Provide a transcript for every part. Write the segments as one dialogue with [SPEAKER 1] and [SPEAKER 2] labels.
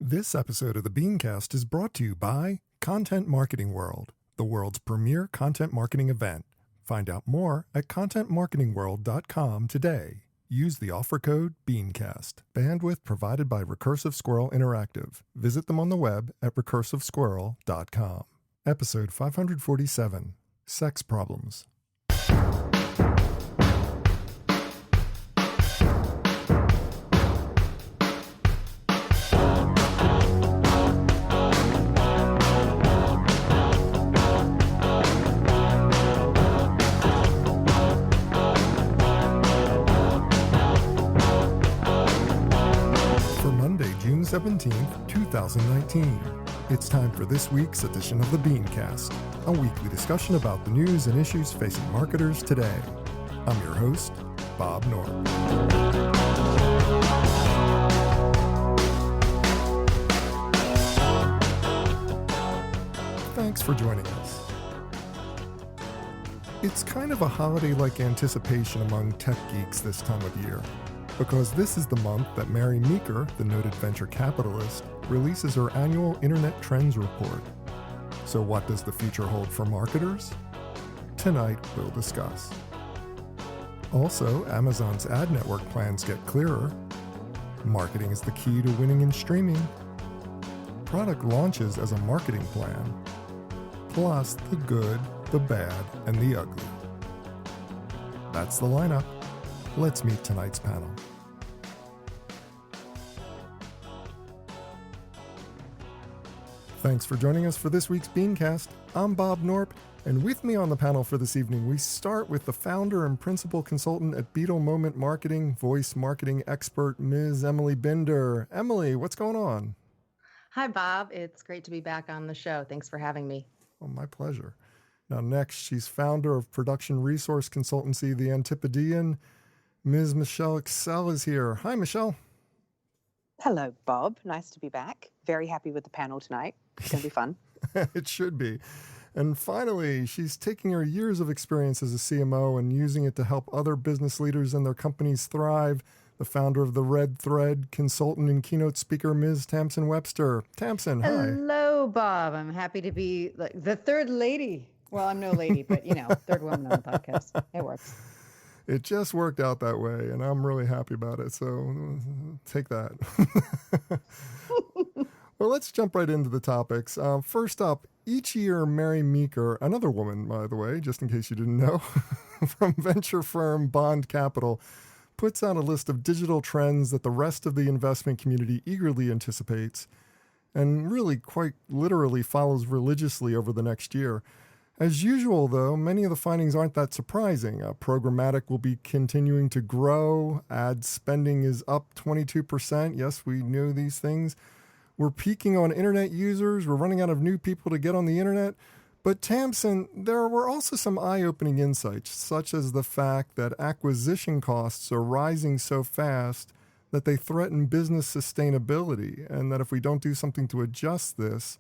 [SPEAKER 1] This episode of the BeanCast is brought to you by Content Marketing World, the world's premier content marketing event. Find out more at contentmarketingworld.com today. Use the offer code BeanCast. Bandwidth provided by Recursive Squirrel Interactive. Visit them on the web at recursivesquirrel.com. Episode 547, Sex Problems. June 17th, 2019. It's time for this week's edition of the BeanCast, a weekly discussion about the news and issues facing marketers today. I'm your host, Bob Norp. Thanks for joining us. It's kind of a holiday-like anticipation among tech geeks this time of year, because this is the month that Mary Meeker, the noted venture capitalist, releases her annual Internet Trends Report. So what does the future hold for marketers? Tonight, we'll discuss. Also, Amazon's ad network plans get clearer. Marketing is the key to winning in streaming. Product launches as a marketing plan. Plus the good, the bad, and the ugly. That's the lineup. Let's meet tonight's panel. Thanks for joining us for this week's BeanCast. I'm Bob Norp, and with me on the panel for this evening, we start with the founder and principal consultant at Beetle Moment Marketing, voice marketing expert, Ms. Emily Binder. Emily, what's going on?
[SPEAKER 2] Hi, Bob. It's great to be back on the show. Thanks for having me.
[SPEAKER 1] Oh, my pleasure. Now, next, she's founder of production resource consultancy, The Antipodean. Ms. Michelle Excel is here. Hi, Michelle.
[SPEAKER 3] Hello, Bob. Nice to be back. Very happy with the panel tonight. It's going to be fun.
[SPEAKER 1] It should be. And finally, she's taking her years of experience as a CMO and using it to help other business leaders and their companies thrive. The founder of the Red Thread, consultant and keynote speaker, Ms. Tamsin Webster. Tamsin, hi.
[SPEAKER 2] Hello, Bob. I'm happy to be the third lady. Well, I'm no lady, but, third woman on the podcast. It works.
[SPEAKER 1] It just worked out that way, and I'm really happy about it. So take that. Well, let's jump right into the topics. First up, each year, Mary Meeker, another woman, by the way, just in case you didn't know, from venture firm Bond Capital, puts out a list of digital trends that the rest of the investment community eagerly anticipates and really quite literally follows religiously over the next year. As usual, though, many of the findings aren't that surprising. Programmatic will be continuing to grow. Ad spending is up 22%. Yes, we knew these things. We're peaking on internet users. We're running out of new people to get on the internet. But Tamsin, there were also some eye-opening insights, such as the fact that acquisition costs are rising so fast that they threaten business sustainability, and that if we don't do something to adjust this,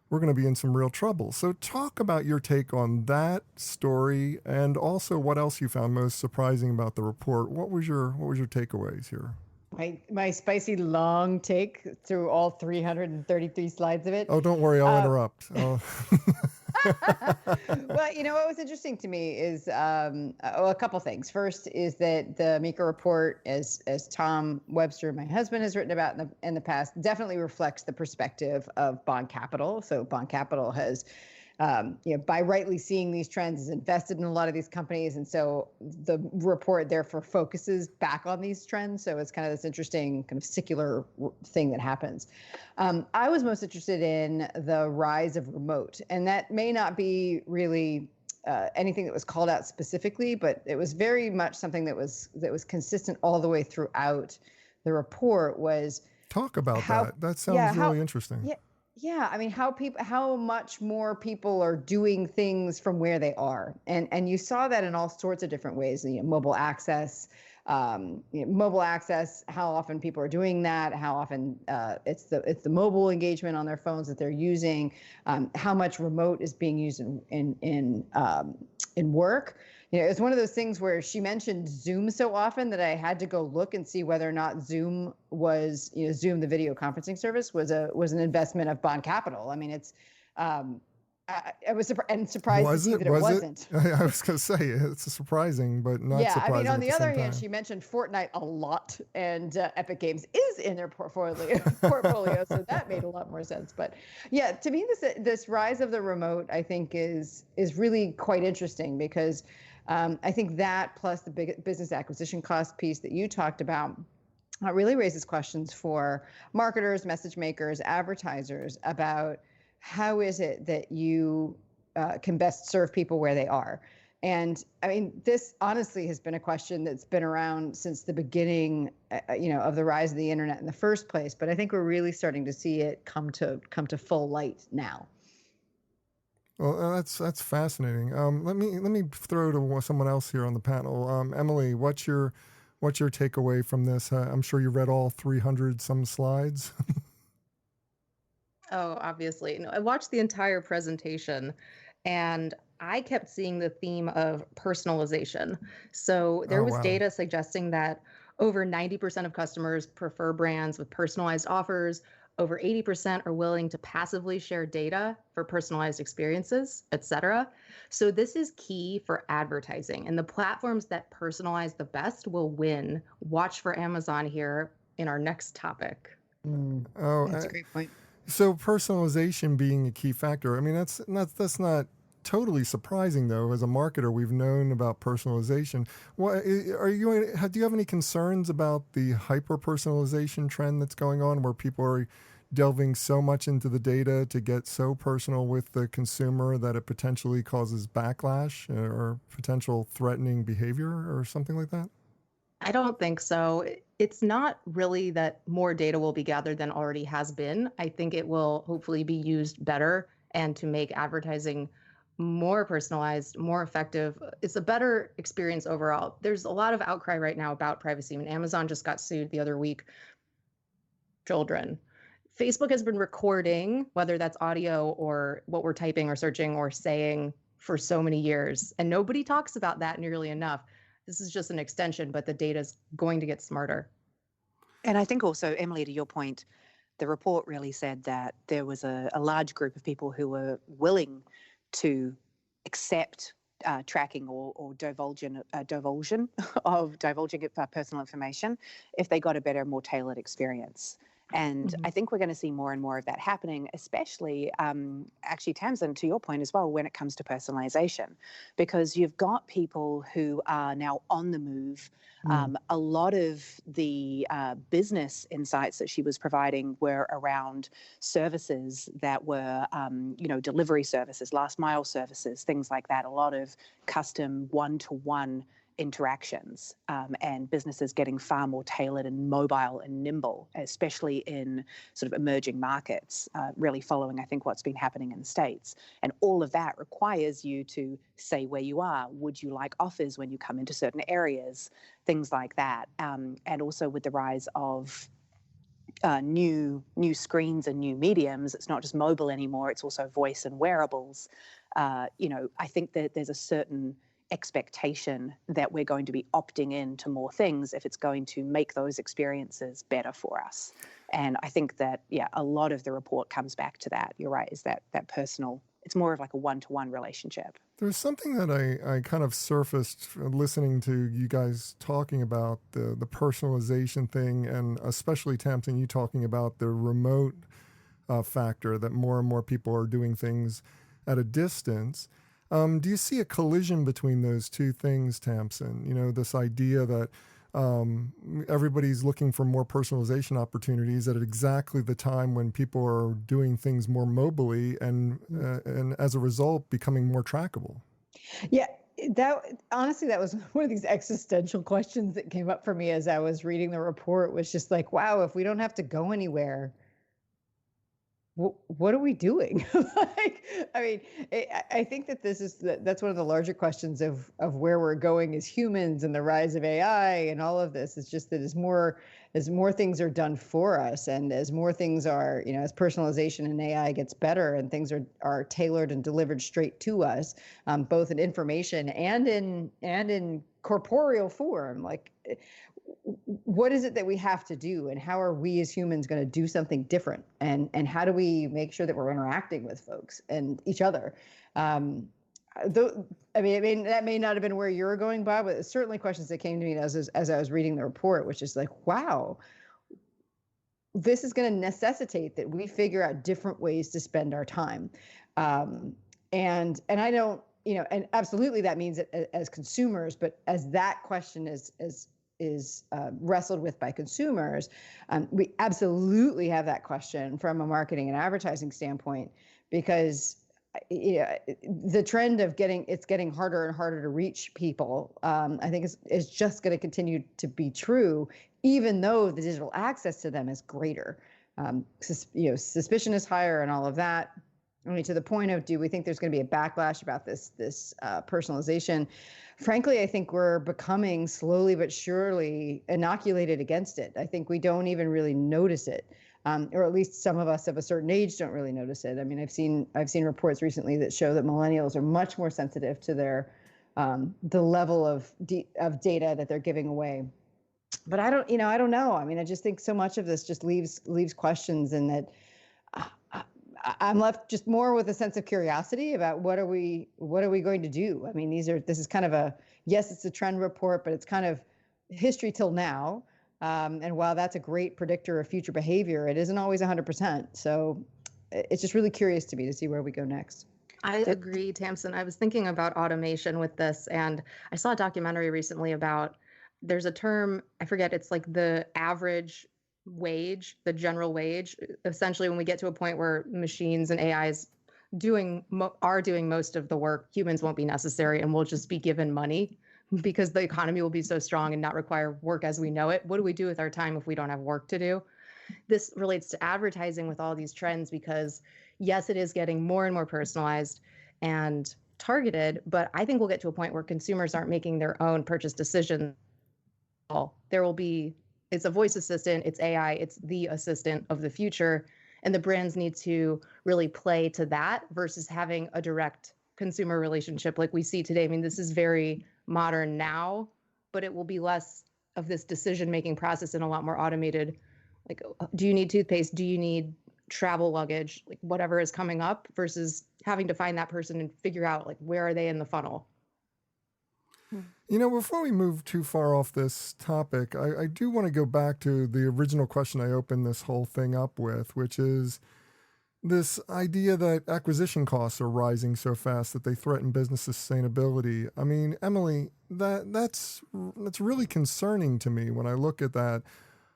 [SPEAKER 1] we're going to be in some real trouble. So talk about your take on that story, and also what else you found most surprising about the report. What was your takeaways here?
[SPEAKER 2] My spicy long take through all 333 slides of it.
[SPEAKER 1] Oh, don't worry, I'll interrupt. Oh.
[SPEAKER 2] Well, what was interesting to me is a couple things. First is that the Meeker report, as Tom Webster, my husband, has written about in the past, definitely reflects the perspective of Bond Capital. So Bond Capital has, by rightly seeing these trends, has invested in a lot of these companies. And so the report therefore focuses back on these trends. So it's kind of this interesting kind of secular thing that happens. I was most interested in the rise of remote, and that may not be really anything that was called out specifically, but it was very much something that was consistent all the way throughout the report. Was
[SPEAKER 1] talk about that. That sounds really interesting.
[SPEAKER 2] Yeah. Yeah, I mean, how much more people are doing things from where they are, and you saw that in all sorts of different ways. Mobile access, how often people are doing that, how often it's the mobile engagement on their phones that they're using, how much remote is being used in work. it's one of those things where she mentioned Zoom so often that I had to go look and see whether or not Zoom was, Zoom, the video conferencing service, was an investment of Bond Capital. I mean, it's, I was surprised to see that it wasn't.
[SPEAKER 1] I was going to say it's surprising, but not surprising.
[SPEAKER 2] I mean, on the other hand,
[SPEAKER 1] time.
[SPEAKER 2] she mentioned Fortnite a lot, and Epic Games is in their portfolio, so that made a lot more sense. But yeah, to me, this rise of the remote, I think, is really quite interesting because I think that plus the big business acquisition cost piece that you talked about really raises questions for marketers, message makers, advertisers about how is it that you can best serve people where they are. And I mean, this honestly has been a question that's been around since the beginning, of the rise of the internet in the first place. But I think we're really starting to see it come to full light now.
[SPEAKER 1] Well, that's fascinating. Let me throw to someone else here on the panel. Emily, what's your takeaway from this? I'm sure you read all 300 some slides.
[SPEAKER 4] Oh, obviously. No, I watched the entire presentation and I kept seeing the theme of personalization. So there was data suggesting that over 90% of customers prefer brands with personalized offers. Over 80% are willing to passively share data for personalized experiences, et cetera. So this is key for advertising, and the platforms that personalize the best will win. Watch for Amazon here in our next topic.
[SPEAKER 1] Oh,
[SPEAKER 2] that's a great point.
[SPEAKER 1] So personalization being a key factor. I mean, that's not totally surprising, though. As a marketer, we've known about personalization. What do you have any concerns about the hyper personalization trend that's going on, where people are delving so much into the data to get so personal with the consumer that it potentially causes backlash or potential threatening behavior or something like that?
[SPEAKER 4] I don't think so. It's not really that more data will be gathered than already has been. I think it will hopefully be used better and to make advertising more personalized, more effective. It's a better experience overall. There's a lot of outcry right now about privacy. I mean, Amazon just got sued the other week. Children. Facebook has been recording, whether that's audio or what we're typing or searching or saying, for so many years. And nobody talks about that nearly enough. This is just an extension, but the data is going to get smarter.
[SPEAKER 3] And I think also, Emily, to your point, the report really said that there was a large group of people who were willing to accept tracking or divulging of personal information if they got a better, more tailored experience. And I think we're going to see more and more of that happening, especially, actually, Tamsin, to your point as well, when it comes to personalization, because you've got people who are now on the move. A lot of the business insights that she was providing were around services that were, delivery services, last mile services, things like that, a lot of custom one-to-one interactions, and businesses getting far more tailored and mobile and nimble, especially in sort of emerging markets, really following, I think, what's been happening in the States. And all of that requires you to say where you are. Would you like offers when you come into certain areas? Things like that. And also with the rise of new screens and new mediums, it's not just mobile anymore, it's also voice and wearables. I think that there's a certain expectation that we're going to be opting in to more things if it's going to make those experiences better for us. And I think that, a lot of the report comes back to that. You're right, is that personal, it's more of like a one-to-one relationship.
[SPEAKER 1] There's something that I kind of surfaced listening to you guys talking about the personalization thing, and especially, Tamsin, you talking about the remote factor, that more and more people are doing things at a distance. Do you see a collision between those two things, Tamsin? This idea that everybody's looking for more personalization opportunities at exactly the time when people are doing things more mobily and as a result becoming more trackable.
[SPEAKER 2] Yeah, that was one of these existential questions that came up for me as I was reading the report, was just like, wow, if we don't have to go anywhere, what are we doing? Like, I mean, I think that that's one of the larger questions of where we're going as humans and the rise of AI and all of this. It's just that as more things are done for us, and as more things are, as personalization and AI gets better and things are tailored and delivered straight to us, both in information and in corporeal form, like, what is it that we have to do, and how are we as humans going to do something different, and how do we make sure that we're interacting with folks and each other? Though, I mean that may not have been where you were going, Bob, but it's certainly questions that came to me as I was reading the report, which is like, wow, this is going to necessitate that we figure out different ways to spend our time. And I don't, and absolutely that means as consumers, but as that question is wrestled with by consumers, we absolutely have that question from a marketing and advertising standpoint, because the trend of it's getting harder and harder to reach people, I think is just going to continue to be true, even though the digital access to them is greater. Suspicion is higher and all of that. I mean, to the point of, do we think there's going to be a backlash about this personalization? Frankly, I think we're becoming slowly but surely inoculated against it. I think we don't even really notice it, or at least some of us of a certain age don't really notice it. I mean, I've seen reports recently that show that millennials are much more sensitive to the level of data that they're giving away. But I don't know. I mean, I just think so much of this just leaves questions, and that I'm left just more with a sense of curiosity about what are we going to do? I mean, this is kind of yes, it's a trend report, but it's kind of history till now. And while that's a great predictor of future behavior, it isn't always 100%. So it's just really curious to me to see where we go next.
[SPEAKER 4] I agree, Tamsin. I was thinking about automation with this, and I saw a documentary recently about, there's a term, I forget, it's like the average wage, the general wage. Essentially, when we get to a point where machines and AIs are doing most of the work, humans won't be necessary, and we'll just be given money because the economy will be so strong and not require work as we know it. What do we do with our time if we don't have work to do? This relates to advertising with all these trends, because yes, it is getting more and more personalized and targeted, but I think we'll get to a point where consumers aren't making their own purchase decisions. There will be, it's a voice assistant, it's AI, it's the assistant of the future. And the brands need to really play to that versus having a direct consumer relationship like we see today. I mean, this is very modern now, but it will be less of this decision-making process and a lot more automated. Like, do you need toothpaste? Do you need travel luggage? Like, whatever is coming up, versus having to find that person and figure out, like, where are they in the funnel?
[SPEAKER 1] Before we move too far off this topic, I do want to go back to the original question I opened this whole thing up with, which is this idea that acquisition costs are rising so fast that they threaten business sustainability. I mean, Emily, that's really concerning to me when I look at that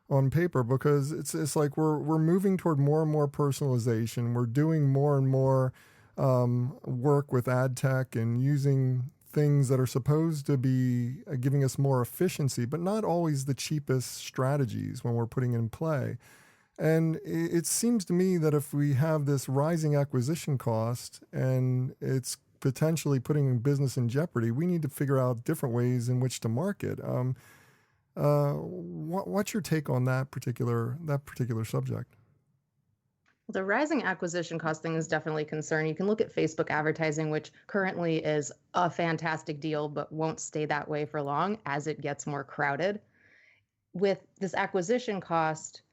[SPEAKER 1] on paper, because it's like we're moving toward more and more personalization. We're doing more and more work with ad tech and using things that are supposed to be giving us more efficiency, but not always the cheapest strategies when we're putting in play. And it seems to me that if we have this rising acquisition cost and it's potentially putting business in jeopardy, we need to figure out different ways in which to market. What's your take on that particular subject?
[SPEAKER 4] The rising acquisition cost thing is definitely a concern. You can look at Facebook advertising, which currently is a fantastic deal, but won't stay that way for long as it gets more crowded. With this acquisition cost,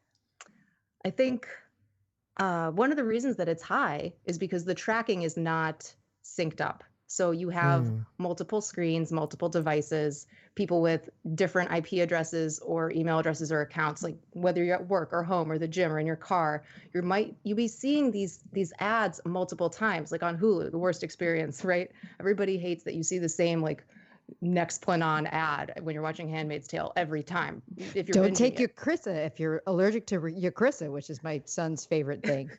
[SPEAKER 4] I think one of the reasons that it's high is because the tracking is not synced up. So you have multiple screens, multiple devices, people with different IP addresses or email addresses or accounts, like whether you're at work or home or the gym or in your car, you'll be seeing these ads multiple times, like on Hulu, the worst experience, right? Everybody hates that you see the same like Nexplanon ad when you're watching Handmaid's Tale every time. If you're
[SPEAKER 2] Don't take Eucrisa if you're allergic to Eucrisa, which is my son's favorite thing.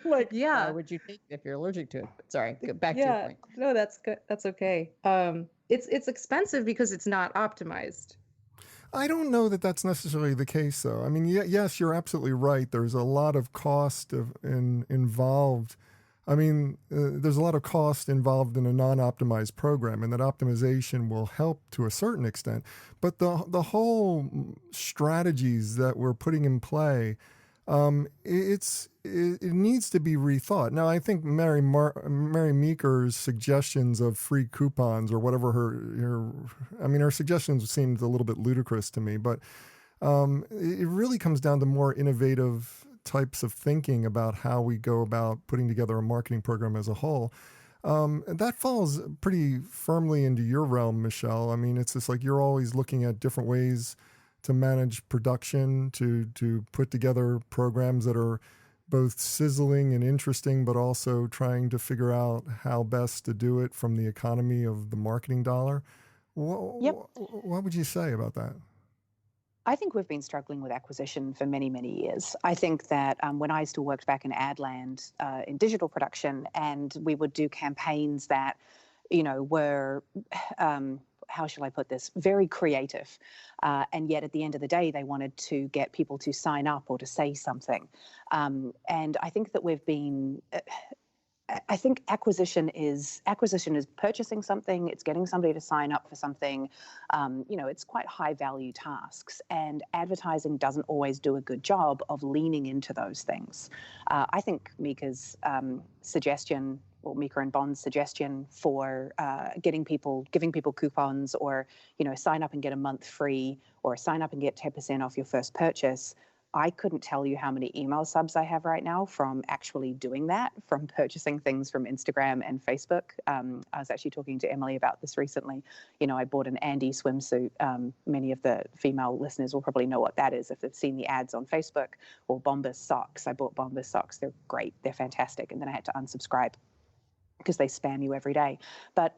[SPEAKER 2] Like,
[SPEAKER 4] yeah,
[SPEAKER 2] why would you take it if you're allergic to it? Sorry, back to your point.
[SPEAKER 4] No, that's good. That's okay. It's expensive because it's not optimized.
[SPEAKER 1] I don't know that that's necessarily the case, though. I mean, yes, you're absolutely right. There's a lot of cost involved. I mean, there's a lot of cost involved in a non-optimized program, and that optimization will help to a certain extent. But the whole strategies that we're putting in play, it needs to be rethought. Now, I think Mary Meeker's suggestions of free coupons or whatever her suggestions seemed a little bit ludicrous to me, but it really comes down to more innovative types of thinking about how we go about putting together a marketing program as a whole. And that falls pretty firmly into your realm, Michelle. I mean, it's just like you're always looking at different ways to manage production, to put together programs that are both sizzling and interesting, but also trying to figure out how best to do it from the economy of the marketing dollar.
[SPEAKER 3] Yep.
[SPEAKER 1] What would you say about that?
[SPEAKER 3] I think we've been struggling with acquisition for many, many years. I think that when I still worked back in ad land in digital production, and we would do campaigns that, were, how shall I put this, very creative. And yet at the end of the day, they wanted to get people to sign up or to say something. And I think that we've been... I think acquisition is purchasing something. It's getting somebody to sign up for something. It's quite high value tasks, and advertising doesn't always do a good job of leaning into those things. I think Mika's suggestion, or Mika and Bond's suggestion for giving people coupons, or sign up and get a month free, or sign up and get 10% off your first purchase. I couldn't tell you how many email subs I have right now from actually doing that, from purchasing things from Instagram and Facebook. I was actually talking to Emily about this recently. I bought an Andy swimsuit. Many of the female listeners will probably know what that is if they've seen the ads on Facebook. Or Bombas socks. I bought Bombas socks. They're great. They're fantastic. And then I had to unsubscribe because they spam you every day. But,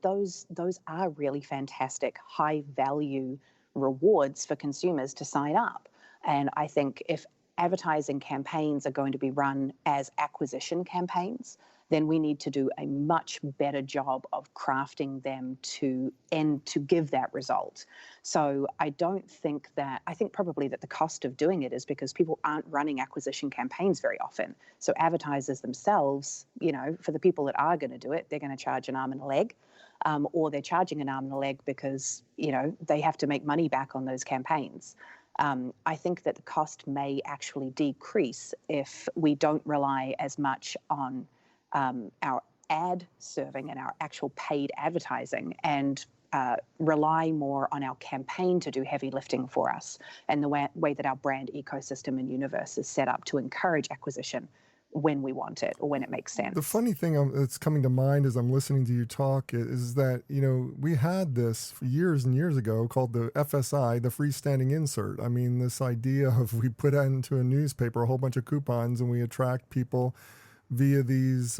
[SPEAKER 3] those are really fantastic, high value rewards for consumers to sign up. And I think if advertising campaigns are going to be run as acquisition campaigns, then we need to do a much better job of crafting them to give that result. So I think probably that the cost of doing it is because people aren't running acquisition campaigns very often. So advertisers themselves, for the people that are going to do it, they're going to charge an arm and a leg. Or they're charging an arm and a leg because, they have to make money back on those campaigns. I think that the cost may actually decrease if we don't rely as much on our ad serving and our actual paid advertising, and rely more on our campaign to do heavy lifting for us, and the way that our brand ecosystem and universe is set up to encourage acquisition when we want it or when it makes sense.
[SPEAKER 1] The funny thing that's coming to mind as I'm listening to you talk is that, we had this years and years ago called the FSI, the freestanding insert. I mean, this idea of we put into a newspaper a whole bunch of coupons and we attract people via these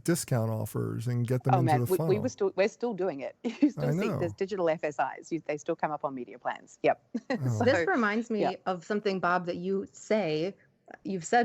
[SPEAKER 1] discount offers and get them into the funnel.
[SPEAKER 3] We're still doing it. You still see there's digital FSIs. They still come up on media plans. Yep.
[SPEAKER 1] Oh.
[SPEAKER 4] This reminds me of something, Bob, that you've said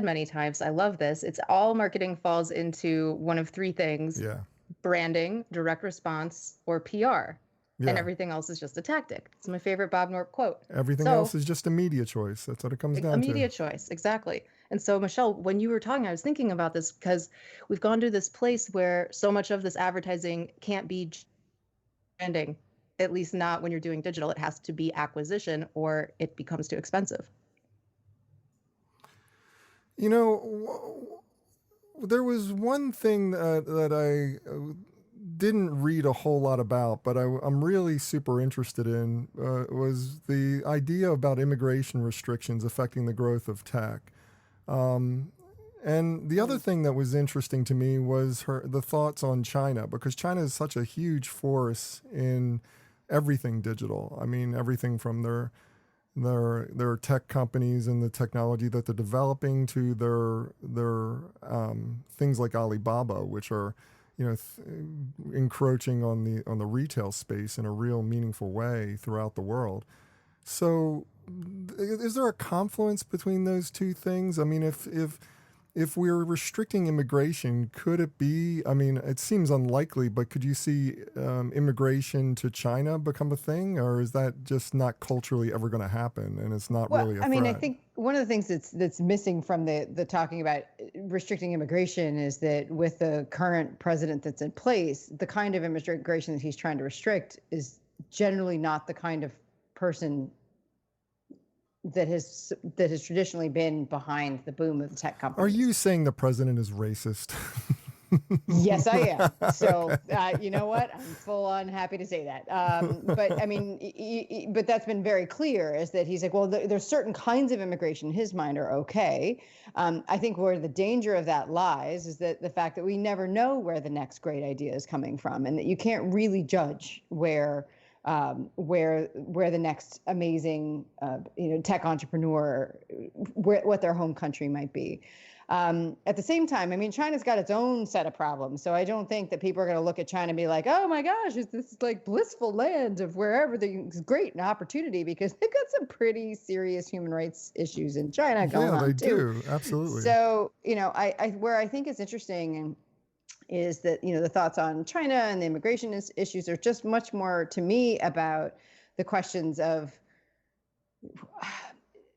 [SPEAKER 4] many times. I love this. It's all marketing falls into one of three things.
[SPEAKER 1] Yeah.
[SPEAKER 4] Branding, direct response, or PR. Yeah. And everything else is just a tactic. It's my favorite Bob Norp quote.
[SPEAKER 1] Everything else is just a media choice. That's what it comes down to.
[SPEAKER 4] A media choice, exactly. And so, Michelle, when you were talking, I was thinking about this because we've gone to this place where so much of this advertising can't be branding, at least not when you're doing digital. It has to be acquisition or it becomes too expensive.
[SPEAKER 1] There was one thing that I didn't read a whole lot about, but I'm really super interested in, was the idea about immigration restrictions affecting the growth of tech. And the other thing that was interesting to me was the thoughts on China, because China is such a huge force in everything digital. I mean, everything from their tech companies and the technology that they're developing to their things like Alibaba, which are encroaching on the retail space in a real meaningful way throughout the world. So is there a confluence between those two things? I mean, if if we're restricting immigration, could it be, I mean, it seems unlikely, but could you see immigration to China become a thing? Or is that just not culturally ever going to happen and it's not
[SPEAKER 2] Well,
[SPEAKER 1] really a
[SPEAKER 2] I mean, I
[SPEAKER 1] threat?
[SPEAKER 2] think one of the things that's missing from the talking about restricting immigration is that with the current president that's in place, the kind of immigration that he's trying to restrict is generally not the kind of person that has traditionally been behind the boom of the tech
[SPEAKER 1] Are
[SPEAKER 2] companies.
[SPEAKER 1] you saying the president is racist?
[SPEAKER 2] Yes, I am. So,
[SPEAKER 1] Okay.
[SPEAKER 2] you know what? I'm full on happy to say that. But I mean, but that's been very clear is that he's like, well, there's certain kinds of immigration in his mind are okay. I think where the danger of that lies is that the fact that we never know where the next great idea is coming from, and that you can't really judge where the next amazing tech entrepreneur, what their home country might be. At the same time, I mean, China's got its own set of problems. So I don't think that people are going to look at China and be like, oh my gosh, it's this like blissful land of where everything's great and opportunity, because they've got some pretty serious human rights issues in China going
[SPEAKER 1] Yeah,
[SPEAKER 2] on
[SPEAKER 1] they
[SPEAKER 2] too.
[SPEAKER 1] do. Absolutely.
[SPEAKER 2] So, where I think it's interesting is that, the thoughts on China and the immigration issues are just much more to me about the questions of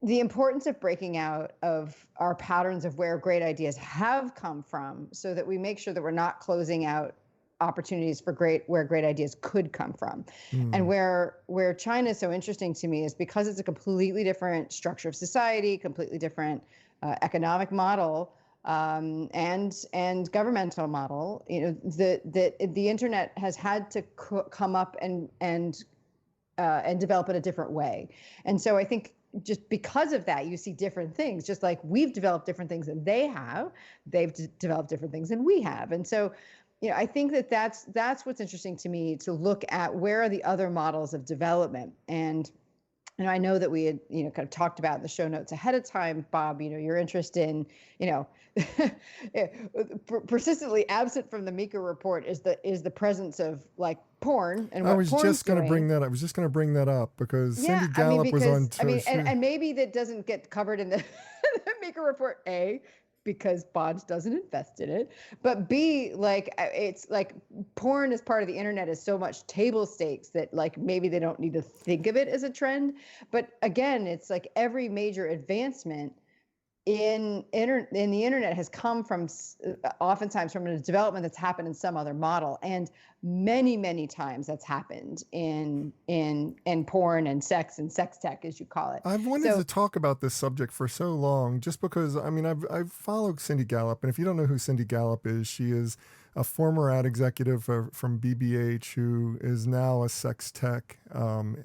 [SPEAKER 2] the importance of breaking out of our patterns of where great ideas have come from, so that we make sure that we're not closing out opportunities for where great ideas could come from. And where China is so interesting to me is because it's a completely different structure of society, completely different economic model, and governmental model. The internet has had to come up and develop in a different way. And so I think just because of that, you see different things. Just like we've developed different things than they have, they've developed different things than we have. And so, I think that's what's interesting to me, to look at where are the other models of development. And I know that we had, kind of talked about in the show notes ahead of time, Bob, your interest in, persistently absent from the Meeker report is the presence of like porn and what porn's doing.
[SPEAKER 1] I was just going to bring that up because
[SPEAKER 2] Yeah,
[SPEAKER 1] Cindy Gallop was on.
[SPEAKER 2] and maybe that doesn't get covered in the, the Meeker report, A, because Bodge doesn't invest in it, but B, like, it's like porn as part of the internet is so much table stakes that like maybe they don't need to think of it as a trend. But again, it's like every major advancement in the internet has come from oftentimes from a development that's happened in some other model, and many times that's happened in porn and sex tech, as you call it.
[SPEAKER 1] I've wanted to talk about this subject for so long, just because I mean I've followed Cindy Gallop, and if you don't know who Cindy Gallop is, she is a former ad executive from BBH who is now a sex tech, I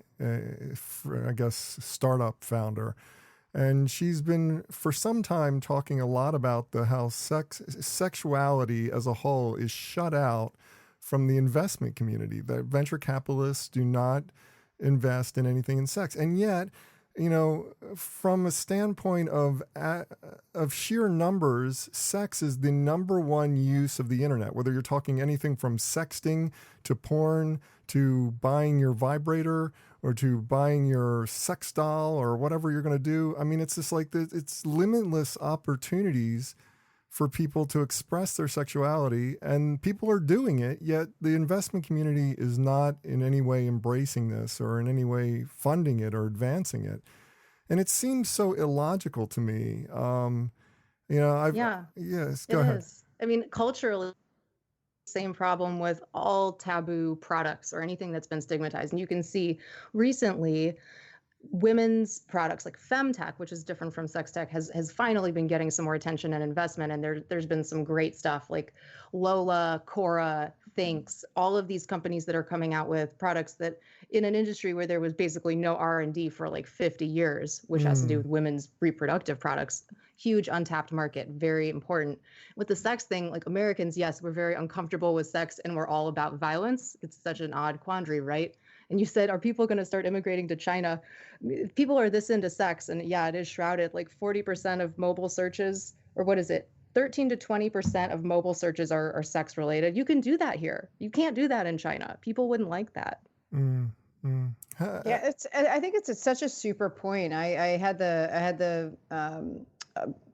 [SPEAKER 1] guess, startup founder. And she's been for some time talking a lot about how sexuality as a whole is shut out from the investment community, that venture capitalists do not invest in anything in sex. And yet, from a standpoint of sheer numbers, sex is the number one use of the internet, whether you're talking anything from sexting to porn to buying your vibrator or to buying your sex doll or whatever you're going to do. I mean, it's just like it's limitless opportunities for people to express their sexuality, and people are doing it, yet the investment community is not in any way embracing this or in any way funding it or advancing it. And it seems so illogical to me. Yes, go ahead.
[SPEAKER 4] I mean, culturally, same problem with all taboo products or anything that's been stigmatized. And you can see recently women's products like femtech, which is different from sex tech, has finally been getting some more attention and investment. And there's been some great stuff like Lola, Cora, Thinks, all of these companies that are coming out with products that in an industry where there was basically no R&D for like 50 years, which has to do with women's reproductive products. Huge untapped market, very important. With the sex thing, like Americans, yes, we're very uncomfortable with sex and we're all about violence. It's such an odd quandary, right? And you said, are people going to start immigrating to China? People are this into sex, and yeah, it is shrouded. Like 40% of mobile searches, or what is it? 13 to 20% of mobile searches are sex related. You can do that here. You can't do that in China. People wouldn't like that.
[SPEAKER 2] Yeah, I think it's such a super point. I had the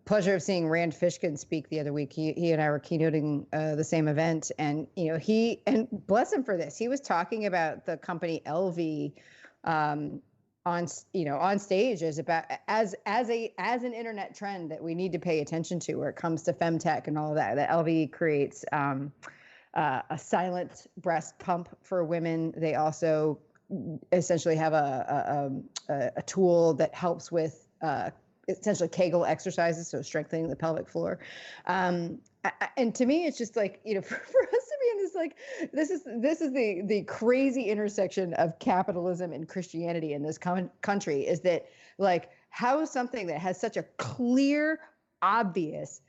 [SPEAKER 2] pleasure of seeing Rand Fishkin speak the other week. He and I were keynoting the same event, and and bless him for this. He was talking about the company LV on stage as an internet trend that we need to pay attention to, where it comes to femtech and all of that. That LV creates a silent breast pump for women. They also essentially have a tool that helps with essentially Kegel exercises, so strengthening the pelvic floor. And to me, it's just like, for us to be in this, like, this is the crazy intersection of capitalism and Christianity in this country, is that, like, how something that has such a clear, obvious,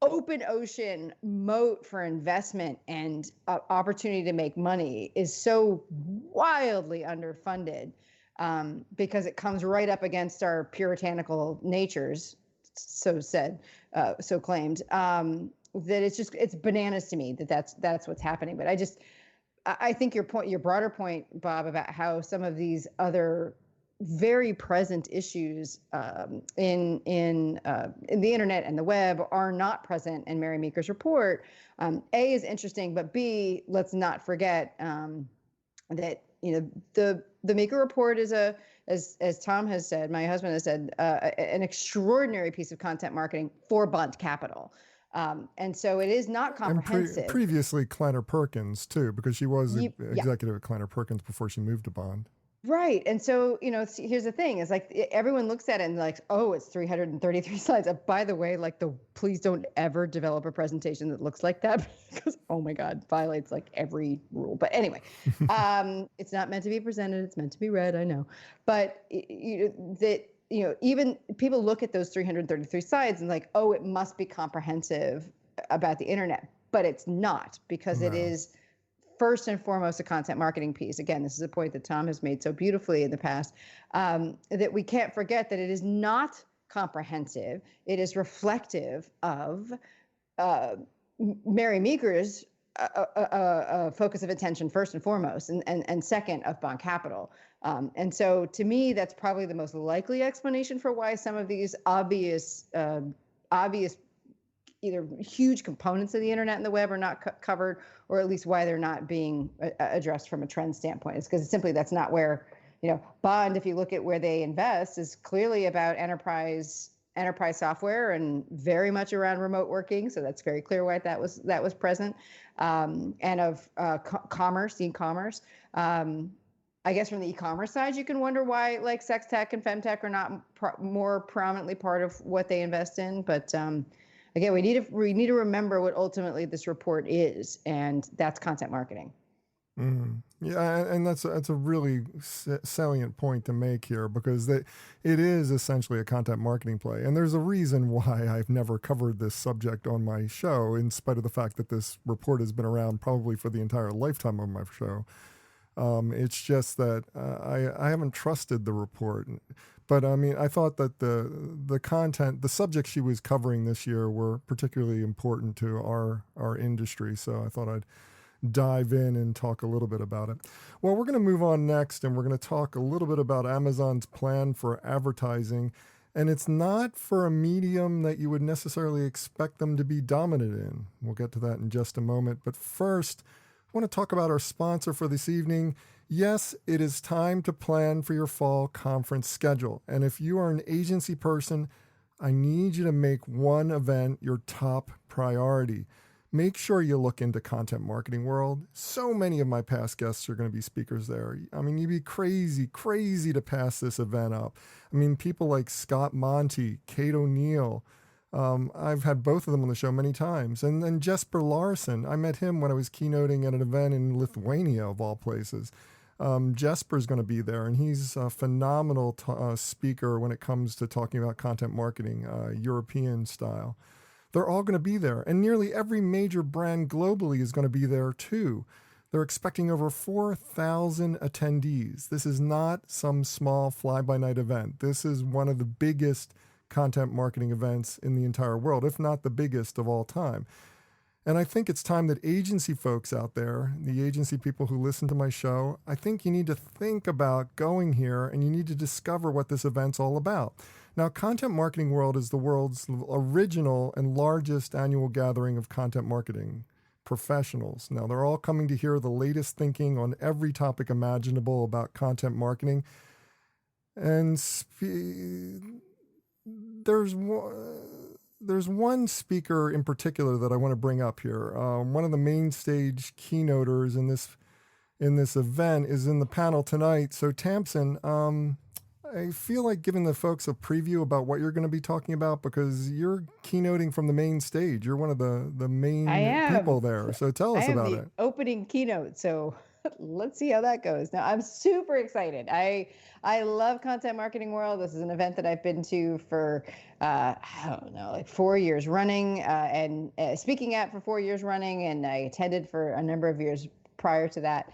[SPEAKER 2] open ocean moat for investment and opportunity to make money is so wildly underfunded, because it comes right up against our puritanical natures, so claimed, that it's bananas to me that's what's happening. But I think your broader point, Bob, about how some of these other very present issues in the internet and the web are not present in Mary Meeker's report. A is interesting, but B, let's not forget that the Meeker report is as Tom has said, my husband has said, an extraordinary piece of content marketing for Bond Capital. And so it is not comprehensive.
[SPEAKER 1] And previously Kleiner Perkins too, because she was executive at Kleiner Perkins before she moved to Bond.
[SPEAKER 2] Right. And so, here's the thing, is like everyone looks at it and like, oh, it's 333 slides. By the way, like please don't ever develop a presentation that looks like that, because, oh my God, violates like every rule. But anyway, it's not meant to be presented. It's meant to be read. I know. But even people look at those 333 slides and like, oh, it must be comprehensive about the internet, but it's not, because it is first and foremost a content marketing piece. Again, this is a point that Tom has made so beautifully in the past, that we can't forget that it is not comprehensive. It is reflective of Mary Meeker's focus of attention first and foremost, and second of Bond Capital. And so to me, that's probably the most likely explanation for why some of these obvious either huge components of the internet and the web are not covered, or at least why they're not being addressed from a trend standpoint. It's because simply that's not where, Bond, if you look at where they invest, is clearly about enterprise software and very much around remote working. So that's very clear why that was present, and of commerce, e-commerce. I guess from the e-commerce side, you can wonder why like sex tech and femtech are not more prominently part of what they invest in. But again, we need to remember what ultimately this report is, and that's content marketing.
[SPEAKER 1] Yeah, and that's a really salient point to make here, because it is essentially a content marketing play. And there's a reason why I've never covered this subject on my show, in spite of the fact that this report has been around probably for the entire lifetime of my show. It's just that I haven't trusted the report. But I mean, I thought that the content, the subjects she was covering this year were particularly important to our industry. So I thought I'd dive in and talk a little bit about it. Well, we're going to move on next, and we're going to talk a little bit about Amazon's plan for advertising. And it's not for a medium that you would necessarily expect them to be dominant in. We'll get to that in just a moment. But first, I want to talk about our sponsor for this evening. Yes, it is time to plan for your fall conference schedule. And if you are an agency person, I need you to make one event your top priority. Make sure you look into Content Marketing World. So many of my past guests are going to be speakers there. I mean, you'd be crazy to pass this event up. I mean, people like Scott Monty, Kate O'Neill. I've had both of them on the show many times. And then Jesper Larson, I met him when I was keynoting at an event in Lithuania, of all places. Jesper's going to be there, and he's a phenomenal speaker when it comes to talking about content marketing, European style. They're all going to be there, and nearly every major brand globally is going to be there too. They're expecting over 4,000 attendees. This is not some small fly-by-night event. This is one of the biggest content marketing events in the entire world, if not the biggest of all time. And I think it's time that agency folks out there, the agency people who listen to my show, I think you need to think about going here, and you need to discover what this event's all about. Now, Content Marketing World is the world's original and largest annual gathering of content marketing professionals. Now, they're all coming to hear the latest thinking on every topic imaginable about content marketing. And there's one speaker in particular that I want to bring up here. One of the main stage keynoters in this event is in the panel tonight. So Tamsin, I feel like giving the folks a preview about what you're going to be talking about, because you're keynoting from the main stage. You're one of the main people there. So tell us about it. I am the
[SPEAKER 2] opening keynote. So let's see how that goes. Now, I'm super excited. I love Content Marketing World. This is an event that I've been to for, I don't know, like 4 years running, and speaking at for 4 years running. And I attended for a number of years prior to that.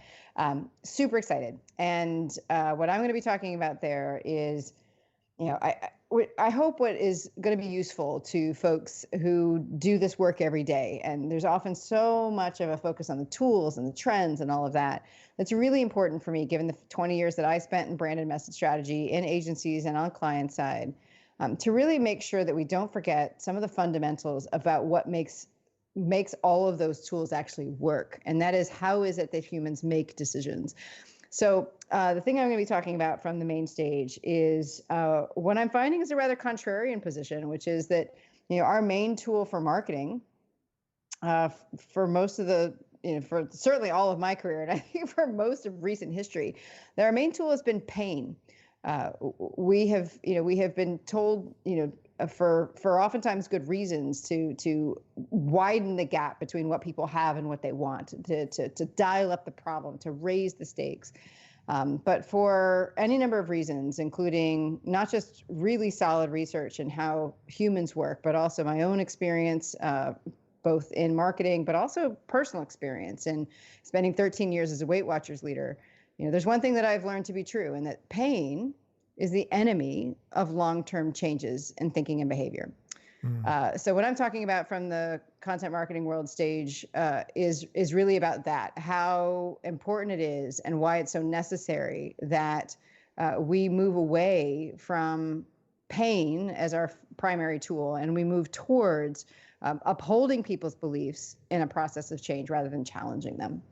[SPEAKER 2] Super excited. And what I'm going to be talking about there is, I hope what is going to be useful to folks who do this work every day. And there's often so much of a focus on the tools and the trends and all of that. That's really important for me, given the 20 years that I spent in brand and message strategy in agencies and on client side, to really make sure that we don't forget some of the fundamentals about what makes all of those tools actually work. And that is, how is it that humans make decisions? So the thing I'm going to be talking about from the main stage is what I'm finding is a rather contrarian position, which is that, our main tool for marketing for most of the, for certainly all of my career, and I think for most of recent history, that our main tool has been pain. We have been told, for oftentimes good reasons, to widen the gap between what people have and what they want, to dial up the problem, to raise the stakes. But for any number of reasons, including not just really solid research and how humans work, but also my own experience, both in marketing, but also personal experience and spending 13 years as a Weight Watchers leader, there's one thing that I've learned to be true, and that pain is the enemy of long-term changes in thinking and behavior. So what I'm talking about from the Content Marketing World stage is really about that, how important it is and why it's so necessary that we move away from pain as our primary tool, and we move towards upholding people's beliefs in a process of change rather than challenging them.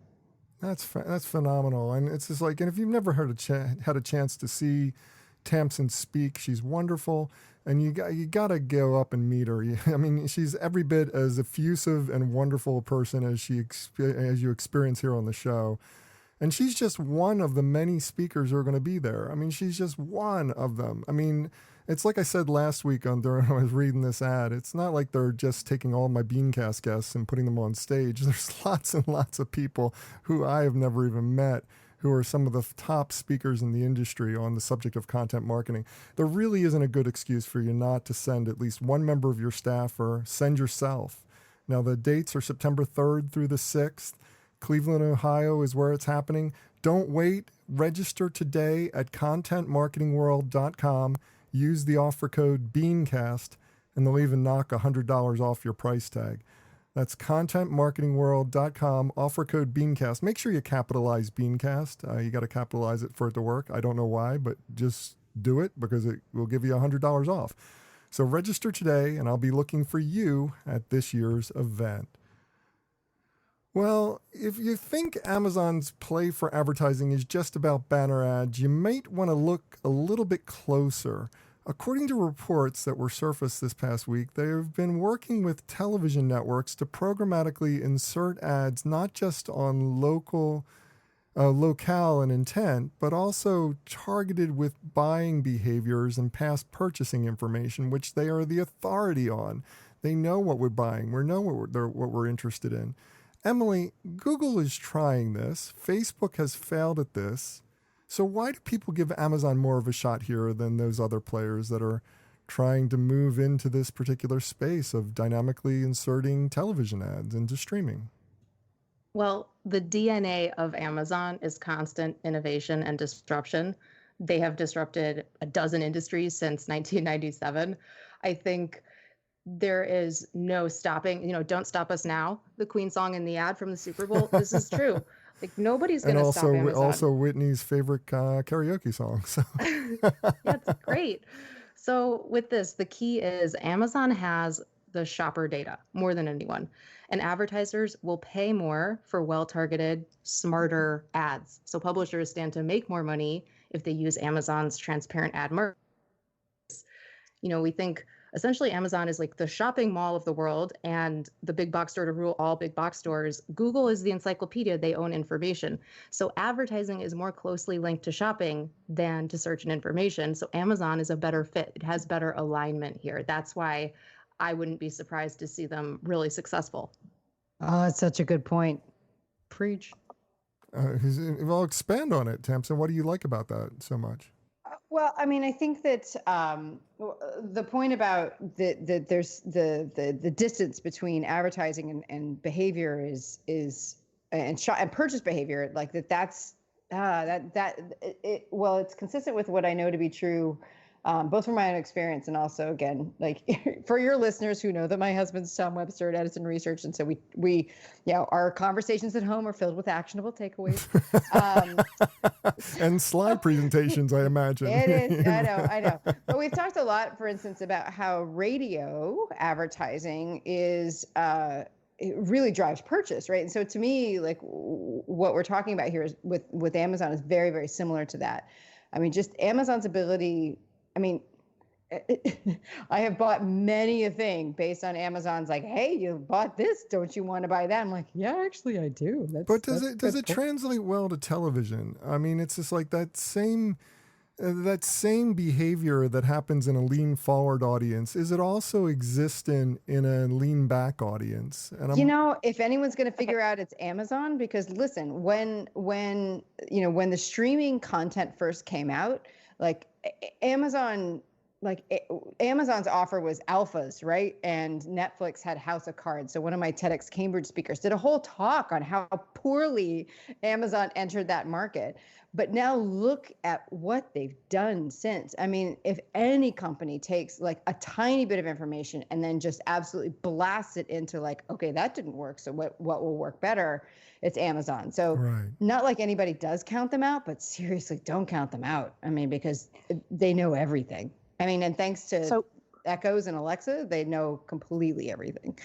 [SPEAKER 1] That's phenomenal. And it's just like, and if you've never had a chance to see Tamsin speak, she's wonderful, and you got to go up and meet her. I mean, she's every bit as effusive and wonderful a person as you experience here on the show. And she's just one of the many speakers who are going to be there. I mean, she's just one of them. I mean, it's like I said last week when I was reading this ad. It's not like they're just taking all my BeanCast guests and putting them on stage. There's lots and lots of people who I have never even met, who are some of the top speakers in the industry on the subject of content marketing. There really isn't a good excuse for you not to send at least one member of your staff, or send yourself. Now, the dates are September 3rd through the 6th. Cleveland, Ohio is where it's happening. Don't wait. Register today at contentmarketingworld.com. Use the offer code BeanCast, and they'll even knock $100 off your price tag. That's contentmarketingworld.com, offer code BeanCast. Make sure you capitalize BeanCast. You got to capitalize it for it to work. I don't know why, but just do it, because it will give you $100 off. So register today, and I'll be looking for you at this year's event. Well, if you think Amazon's play for advertising is just about banner ads, you might want to look a little bit closer. According to reports that were surfaced this past week, they've been working with television networks to programmatically insert ads not just on locale and intent, but also targeted with buying behaviors and past purchasing information, which they are the authority on. They know what we're buying. We know what we're interested in. Emily, Google is trying this. Facebook has failed at this. So why do people give Amazon more of a shot here than those other players that are trying to move into this particular space of dynamically inserting television ads into streaming?
[SPEAKER 4] Well, the DNA of Amazon is constant innovation and disruption. They have disrupted a dozen industries since 1997. I think there is no stopping, Don't Stop Us Now, the Queen song in the ad from the Super Bowl. This is true. Like, nobody's going to stop Amazon.
[SPEAKER 1] Also Whitney's favorite karaoke song. So.
[SPEAKER 4] That's great. So with this, the key is Amazon has the shopper data more than anyone. And advertisers will pay more for well-targeted, smarter ads. So publishers stand to make more money if they use Amazon's transparent ad market. We think essentially Amazon is like the shopping mall of the world and the big box store to rule all big box stores. Google is the encyclopedia, they own information. So advertising is more closely linked to shopping than to search and information. So Amazon is a better fit. It has better alignment here. That's why I wouldn't be surprised to see them really successful.
[SPEAKER 2] Oh, that's such a good point. Preach.
[SPEAKER 1] Well, expand on it, Tamsin. What do you like about that so much?
[SPEAKER 2] Well, I mean, I think that the point about there's the distance between advertising and behavior is and purchase behavior, like that's well, it's consistent with what I know to be true, both from my own experience and also, again, like for your listeners who know that my husband's Tom Webster at Edison Research, and so we our conversations at home are filled with actionable takeaways.
[SPEAKER 1] And slide presentations, I imagine.
[SPEAKER 2] It is. I know. But we've talked a lot, for instance, about how radio advertising is it really drives purchase, right? And so to me, like what we're talking about here is with Amazon is very, very similar to that. I mean, just Amazon's ability. I mean, I have bought many a thing based on Amazon's like, hey, you bought this, don't you want to buy that? I'm like, yeah, actually I do.
[SPEAKER 1] But does it translate well to television? I mean, it's just like that same behavior that happens in a lean forward audience. Is it also exist in a lean back audience? And
[SPEAKER 2] if anyone's going to figure out, it's Amazon, because listen, when the streaming content first came out, like Amazon's offer was alphas, right? And Netflix had House of Cards. So one of my TEDx Cambridge speakers did a whole talk on how poorly Amazon entered that market. But now look at what they've done since. I mean, if any company takes like a tiny bit of information and then just absolutely blasts it into like, okay, that didn't work, so what will work better? It's Amazon. So Not like anybody does count them out, but seriously, don't count them out. I mean, because they know everything. I mean, and thanks to Echoes and Alexa, they know completely everything.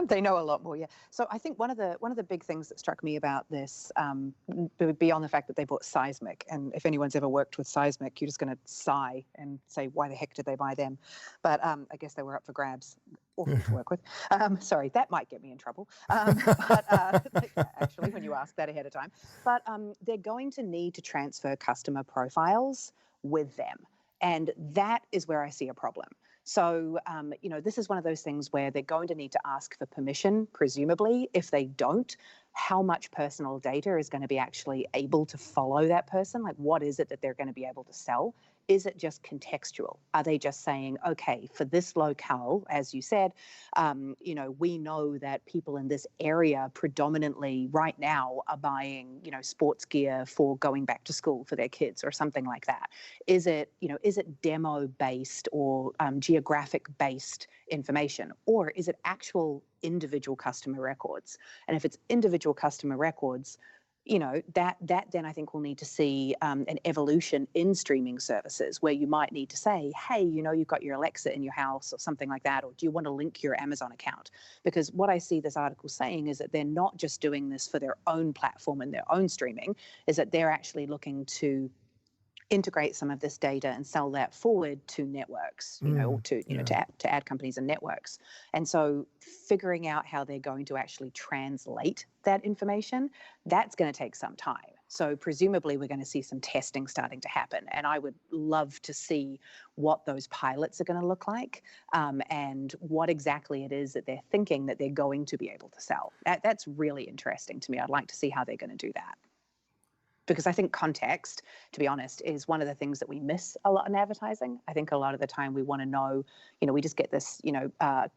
[SPEAKER 3] They know a lot more, yeah. So I think one of the big things that struck me about this, beyond the fact that they bought Seismic, and if anyone's ever worked with Seismic, you're just going to sigh and say, why the heck did they buy them? But I guess they were up for grabs, awful to work with. Sorry, that might get me in trouble. Actually, when you ask that ahead of time. But they're going to need to transfer customer profiles with them. And that is where I see a problem. So, this is one of those things where they're going to need to ask for permission, presumably. If they don't, how much personal data is going to be actually able to follow that person? Like, what is it that they're going to be able to sell? Is it just contextual? Are they just saying, okay, for this locale, as you said, we know that people in this area predominantly right now are buying, sports gear for going back to school for their kids or something like that. Is it demo based or geographic based information, or is it actual individual customer records? And if it's individual customer records, that then I think we'll need to see an evolution in streaming services where you might need to say, hey, you've got your Alexa in your house or something like that, or do you want to link your Amazon account? Because what I see this article saying is that they're not just doing this for their own platform and their own streaming, is that they're actually looking to integrate some of this data and sell that forward to networks, or to ad companies and networks. And so figuring out how they're going to actually translate that information, that's going to take some time. So presumably we're going to see some testing starting to happen. And I would love to see what those pilots are going to look like, and what exactly it is that they're thinking that they're going to be able to sell. That's really interesting to me. I'd like to see how they're going to do that. Because I think context, to be honest, is one of the things that we miss a lot in advertising. I think a lot of the time we want to know, we just get this,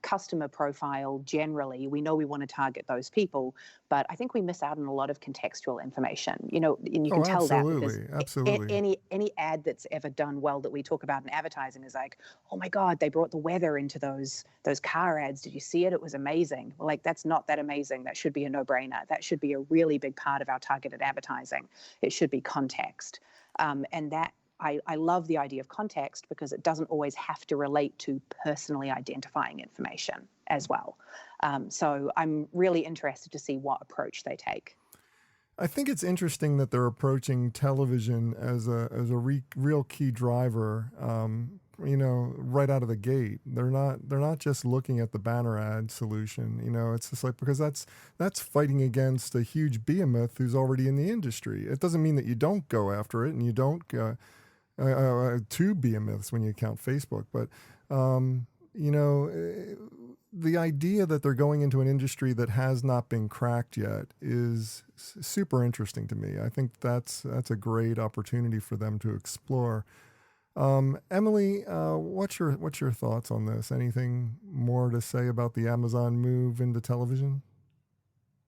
[SPEAKER 3] customer profile generally. We know we want to target those people, but I think we miss out on a lot of contextual information, and you can tell that because
[SPEAKER 1] absolutely.
[SPEAKER 3] any ad that's ever done well that we talk about in advertising is like, oh my God, they brought the weather into those car ads. Did you see it? It was amazing. Well, like, that's not that amazing. That should be a no-brainer. That should be a really big part of our targeted advertising. It should be context. And that I love the idea of context because it doesn't always have to relate to personally identifying information as well. So I'm really interested to see what approach they take.
[SPEAKER 1] I think it's interesting that they're approaching television as a real key driver. Right out of the gate, they're not just looking at the banner ad solution. It's just like, because that's fighting against a huge behemoth who's already in the industry. It doesn't mean that you don't go after it and you don't two behemoths when you count Facebook, but the idea that they're going into an industry that has not been cracked yet is super interesting to me. I think that's a great opportunity for them to explore. Emily, what's your thoughts on this? Anything more to say about the Amazon move into television?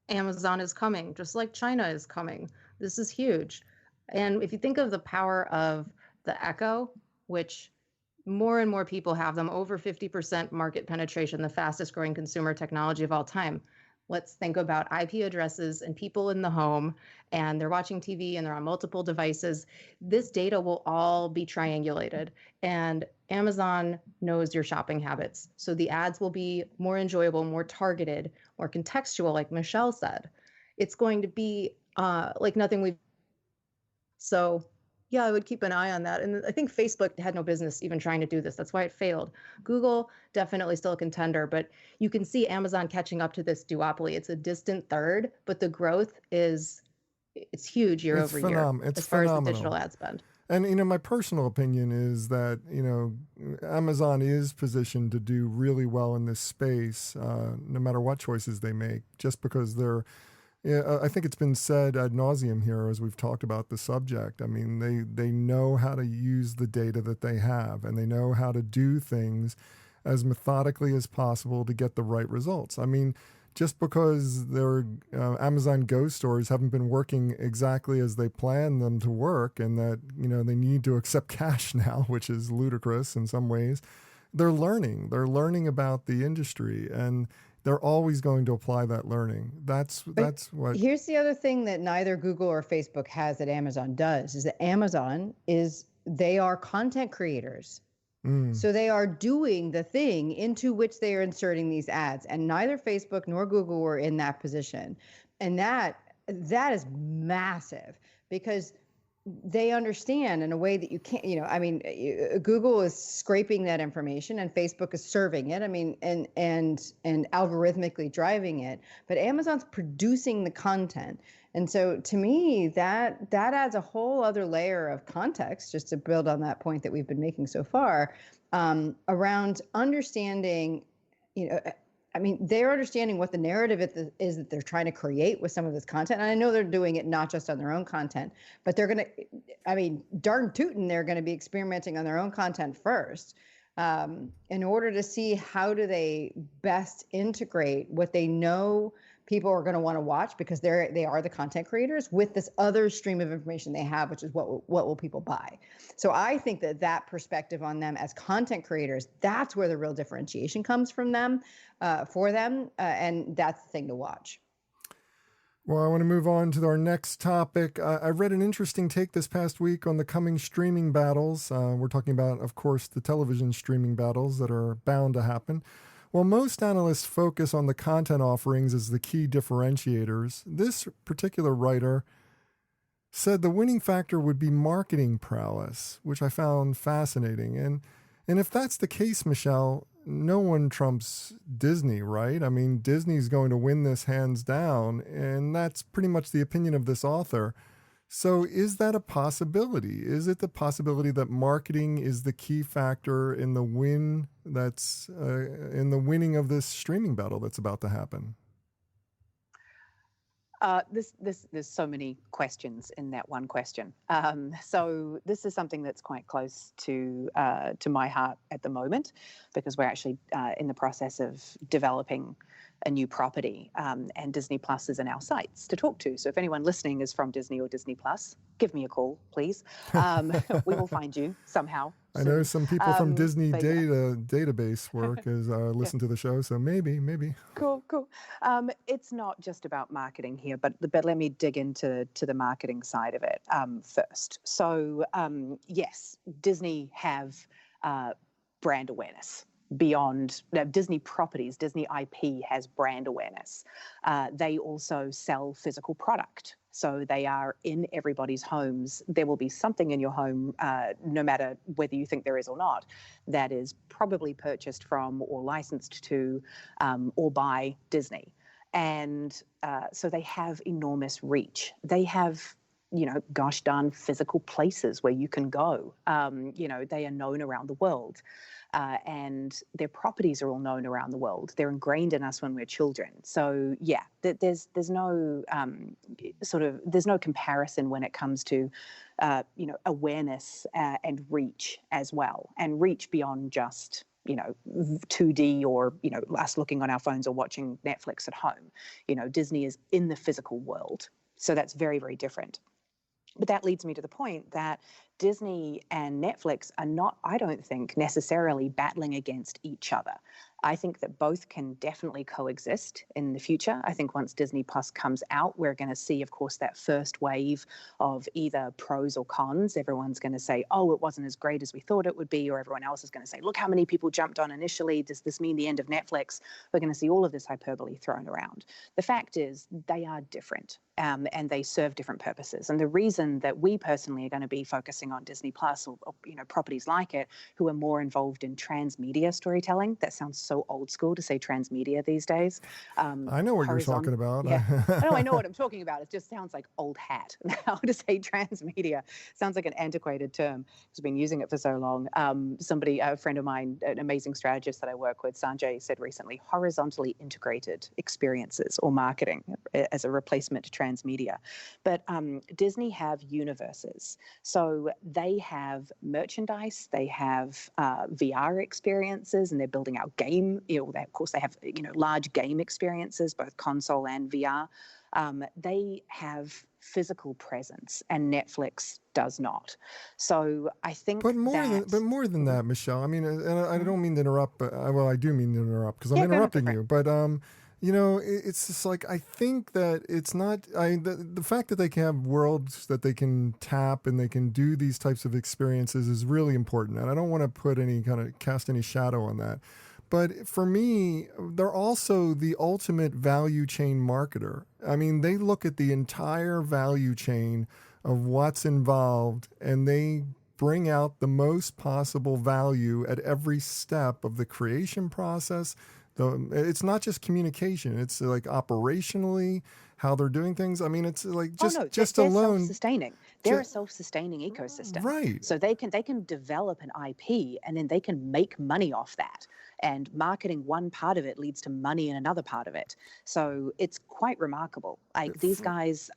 [SPEAKER 4] Amazon is coming, just like China is coming. This is huge. And if you think of the power of the Echo, which more and more people have them, over 50% market penetration, the fastest growing consumer technology of all time. Let's think about IP addresses and people in the home, and they're watching TV and they're on multiple devices. This data will all be triangulated, and Amazon knows your shopping habits. So the ads will be more enjoyable, more targeted, more contextual, like Michelle said. It's going to be like nothing we've. So yeah, I would keep an eye on that. And I think Facebook had no business even trying to do this. That's why it failed. Google, definitely still a contender, but you can see Amazon catching up to this duopoly. It's a distant third, but the growth it's huge year over year as far as the digital ad spend.
[SPEAKER 1] And, my personal opinion is that, Amazon is positioned to do really well in this space, no matter what choices they make, just because I think it's been said ad nauseum here as we've talked about the subject. I mean, they know how to use the data that they have, and they know how to do things as methodically as possible to get the right results. I mean, just because their Amazon Go stores haven't been working exactly as they planned them to work, and that, they need to accept cash now, which is ludicrous in some ways, they're learning. They're learning about the industry, and they're always going to apply that learning. That's what.
[SPEAKER 2] Here's the other thing that neither Google or Facebook has that Amazon does, is that Amazon they are content creators. So they are doing the thing into which they are inserting these ads, and neither Facebook nor Google were in that position. And that is massive, because they understand in a way that you can't, Google is scraping that information and Facebook is serving it. I mean, and algorithmically driving it, but Amazon's producing the content. And so to me, that adds a whole other layer of context, just to build on that point that we've been making so far, around understanding, they're understanding what the narrative is that they're trying to create with some of this content. And I know they're doing it not just on their own content, but they're going to, darn tootin', they're going to be experimenting on their own content first, in order to see how do they best integrate what they know people are going to want to watch, because they are the content creators, with this other stream of information they have, which is what will people buy. So I think that perspective on them as content creators, that's where the real differentiation comes from them, for them, and that's the thing to watch.
[SPEAKER 1] Well, I want to move on to our next topic. I read an interesting take this past week on the coming streaming battles. We're talking about, of course, the television streaming battles that are bound to happen. While most analysts focus on the content offerings as the key differentiators, this particular writer said the winning factor would be marketing prowess, which I found fascinating. And if that's the case, Michelle, no one trumps Disney, right? I mean, Disney's going to win this hands down, and that's pretty much the opinion of this author. So is that a possibility? Is it the possibility that marketing is the key factor in the win in the winning of this streaming battle that's about to happen?
[SPEAKER 3] There's so many questions in that one question. So this is something that's quite close to my heart at the moment, because we're actually in the process of developing a new property, and Disney Plus is in our sights to talk to. So if anyone listening is from Disney or Disney Plus, give me a call, please. We will find you somehow.
[SPEAKER 1] I know
[SPEAKER 3] soon.
[SPEAKER 1] some people from Disney
[SPEAKER 3] But yeah.
[SPEAKER 1] database work as listen to the show, so maybe.
[SPEAKER 3] Cool, cool. It's not just about marketing here, but let me dig into the marketing side of it first. So yes, Disney have brand awareness beyond Disney properties. Disney IP has brand awareness. They also sell physical product. So they are in everybody's homes. There will be something in your home, no matter whether you think there is or not, that is probably purchased from or licensed to or by Disney. And so they have enormous reach. They have, gosh darn physical places where you can go. They are known around the world. And their properties are all known around the world. They're ingrained in us when we're children. So yeah, there's no there's no comparison when it comes to awareness and reach as well, and reach beyond just 2D or us looking on our phones or watching Netflix at home. Disney is in the physical world, so that's very, very different. But that leads me to the point that Disney and Netflix are not, I don't think, necessarily battling against each other. I think that both can definitely coexist in the future. I think once Disney Plus comes out, we're going to see, of course, that first wave of either pros or cons. Everyone's going to say, oh, it wasn't as great as we thought it would be, or everyone else is going to say, look how many people jumped on initially. Does this mean the end of Netflix? We're going to see all of this hyperbole thrown around. The fact is, they are different. And they serve different purposes. And the reason that we personally are going to be focusing on Disney Plus or properties like it, who are more involved in transmedia storytelling. That sounds so old school to say transmedia these days.
[SPEAKER 1] I know what you're talking about.
[SPEAKER 3] Yeah, I know what I'm talking about. It just sounds like old hat now to say transmedia. Sounds like an antiquated term. I've been using it for so long. A friend of mine, an amazing strategist that I work with, Sanjay, said recently, horizontally integrated experiences or marketing as a replacement to transmedia. But Disney have universes. So they have merchandise, they have VR experiences, and they're building out game. Of course, they have large game experiences, both console and VR. They have physical presence, and Netflix does not. So I think
[SPEAKER 1] But more than that, Michelle. I mean, and I don't mean to interrupt, but I do mean to interrupt because I'm interrupting you. But it's just like, I think that it's not, the fact that they can have worlds that they can tap and they can do these types of experiences is really important. And I don't want to cast any shadow on that. But for me, they're also the ultimate value chain marketer. I mean, they look at the entire value chain of what's involved, and they bring out the most possible value at every step of the creation process. It's not just communication. It's like operationally how they're doing things. I mean, it's like just
[SPEAKER 3] they're
[SPEAKER 1] alone.
[SPEAKER 3] Self-sustaining. They're a self-sustaining ecosystem.
[SPEAKER 1] Right.
[SPEAKER 3] So they can develop an IP, and then they can make money off that. And marketing one part of it leads to money in another part of it. So it's quite remarkable. Like, these guys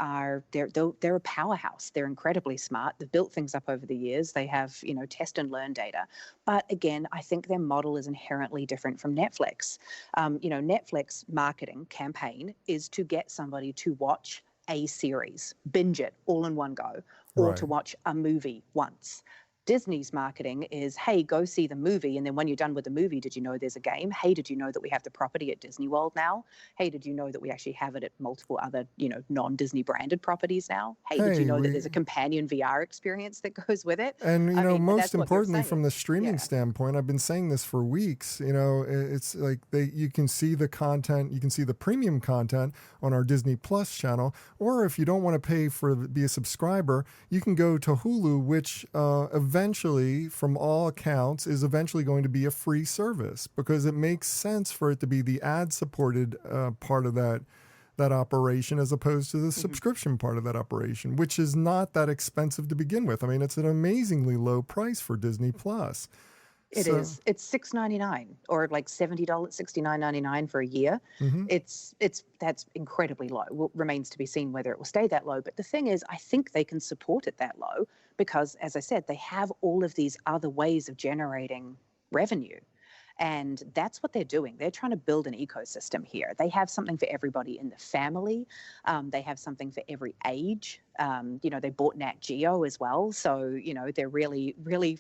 [SPEAKER 3] they're a powerhouse. They're incredibly smart. They've built things up over the years. They have test and learn data. But again, I think their model is inherently different from Netflix. Netflix marketing campaign is to get somebody to watch a series, binge it all in one go, or to watch a movie once. Disney's marketing is, hey, go see the movie, and then when you're done with the movie, did you know there's a game? Hey, did you know that we have the property at Disney World now? Hey, did you know that we actually have it at multiple other, non-Disney branded properties now? Hey, did you know that there's a companion VR experience that goes with it?
[SPEAKER 1] And most importantly, from the streaming standpoint, I've been saying this for weeks. It's like you can see the content, you can see the premium content on our Disney Plus channel, or if you don't want to be a subscriber, you can go to Hulu, which eventually, from all accounts, is eventually going to be a free service, because it makes sense for it to be the ad-supported part of that operation as opposed to the subscription part of that operation, which is not that expensive to begin with. I mean, it's an amazingly low price for Disney Plus.
[SPEAKER 3] It is. It's $6.99 or like $70, $69.99 for a year.
[SPEAKER 1] Mm-hmm.
[SPEAKER 3] That's incredibly low. Well, remains to be seen whether it will stay that low. But the thing is, I think they can support it that low because, as I said, they have all of these other ways of generating revenue. And that's what they're doing. They're trying to build an ecosystem here. They have something for everybody in the family. They have something for every age. They bought Nat Geo as well. So, they're really, really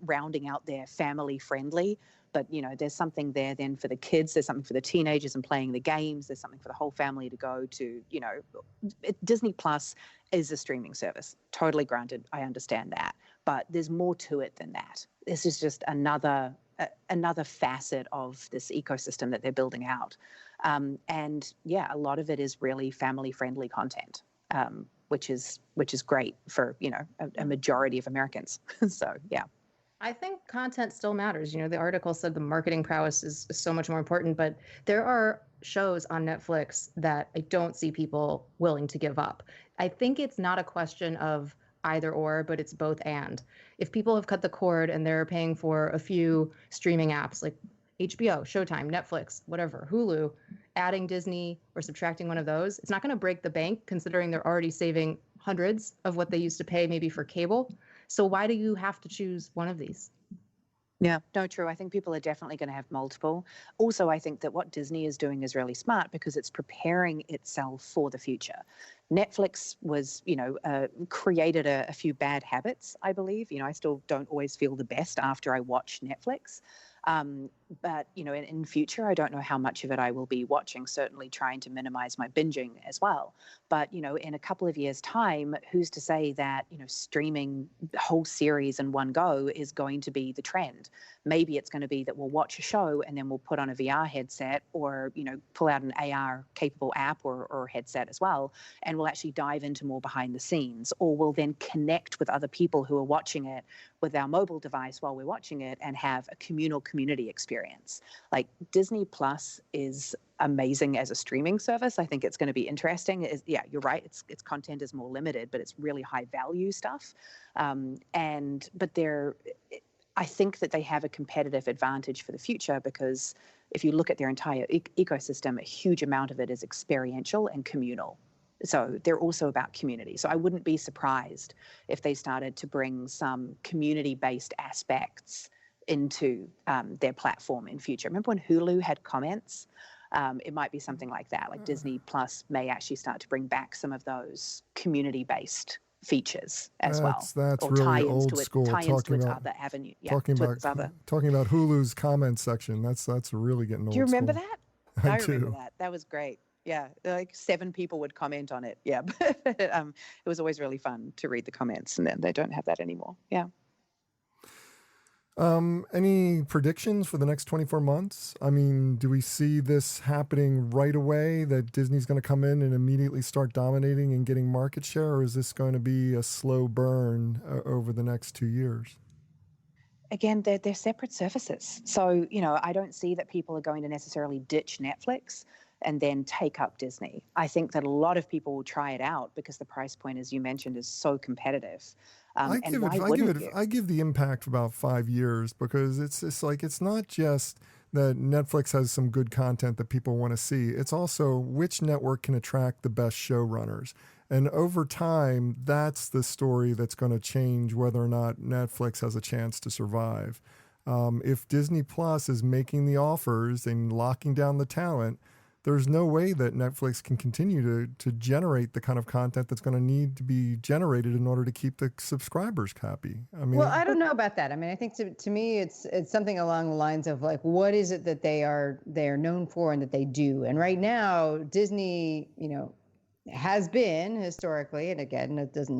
[SPEAKER 3] rounding out their family friendly. But, there's something there then for the kids. There's something for the teenagers and playing the games. There's something for the whole family to go to. Disney Plus is a streaming service. Totally granted. I understand that. But there's more to it than that. This is just another facet of this ecosystem that they're building out. And yeah, a lot of it is really family friendly content, which is great for, a majority of Americans. So, yeah.
[SPEAKER 4] I think content still matters. The article said the marketing prowess is so much more important, but there are shows on Netflix that I don't see people willing to give up. I think it's not a question of either or, but it's both and. If people have cut the cord and they're paying for a few streaming apps like HBO, Showtime, Netflix, whatever, Hulu, adding Disney or subtracting one of those, it's not going to break the bank considering they're already saving hundreds of what they used to pay maybe for cable. So why do you have to choose one of these?
[SPEAKER 3] Yeah, no, true. I think people are definitely going to have multiple. Also, I think that what Disney is doing is really smart because it's preparing itself for the future. Netflix was, created a few bad habits, I believe. I still don't always feel the best after I watch Netflix. But, in future, I don't know how much of it I will be watching, certainly trying to minimize my binging as well. But, in a couple of years' time, who's to say that, streaming the whole series in one go is going to be the trend? Maybe it's going to be that we'll watch a show and then we'll put on a VR headset or, pull out an AR capable app or headset as well. And we'll actually dive into more behind the scenes, or we'll then connect with other people who are watching it with our mobile device while we're watching it and have a community experience. Like Disney Plus is amazing as a streaming service. I think it's going to be interesting. Yeah, you're right. Its content is more limited, but it's really high value stuff. I think that they have a competitive advantage for the future because if you look at their entire ecosystem, a huge amount of it is experiential and communal. So they're also about community. So I wouldn't be surprised if they started to bring some community-based aspects into their platform in future. Remember when Hulu had comments? It might be something like that. Like Disney Plus may actually start to bring back some of those community-based features as well.
[SPEAKER 1] That's
[SPEAKER 3] or
[SPEAKER 1] really
[SPEAKER 3] tie-ins
[SPEAKER 1] old
[SPEAKER 3] to it,
[SPEAKER 1] school.
[SPEAKER 3] tie-ins to its other avenue. Yeah,
[SPEAKER 1] talking about Hulu's comment section. That's really getting old.
[SPEAKER 3] Do you remember
[SPEAKER 1] school.
[SPEAKER 3] that?
[SPEAKER 1] I
[SPEAKER 3] remember that. That was great. Yeah, like 7 people would comment on it. Yeah, but it was always really fun to read the comments, and then they don't have that anymore. Yeah.
[SPEAKER 1] Any predictions for the next 24 months? I mean, do we see this happening right away, that Disney's going to come in and immediately start dominating and getting market share, or is this going to be a slow burn over the next 2 years?
[SPEAKER 3] Again, they're separate services. So, I don't see that people are going to necessarily ditch Netflix and then take up Disney. I think that a lot of people will try it out because the price point, as you mentioned, is so competitive.
[SPEAKER 1] I give the impact about 5 years because it's not just that Netflix has some good content that people want to see. It's also which network can attract the best showrunners. And over time, that's the story that's going to change whether or not Netflix has a chance to survive. If Disney Plus is making the offers and locking down the talent, there's no way that Netflix can continue to generate the kind of content that's going to need to be generated in order to keep the subscribers happy. I mean,
[SPEAKER 2] well, I don't know about that. I mean, I think to me, it's something along the lines of like, what is it that they are known for and that they do? And right now, Disney, has been historically, and again, it doesn't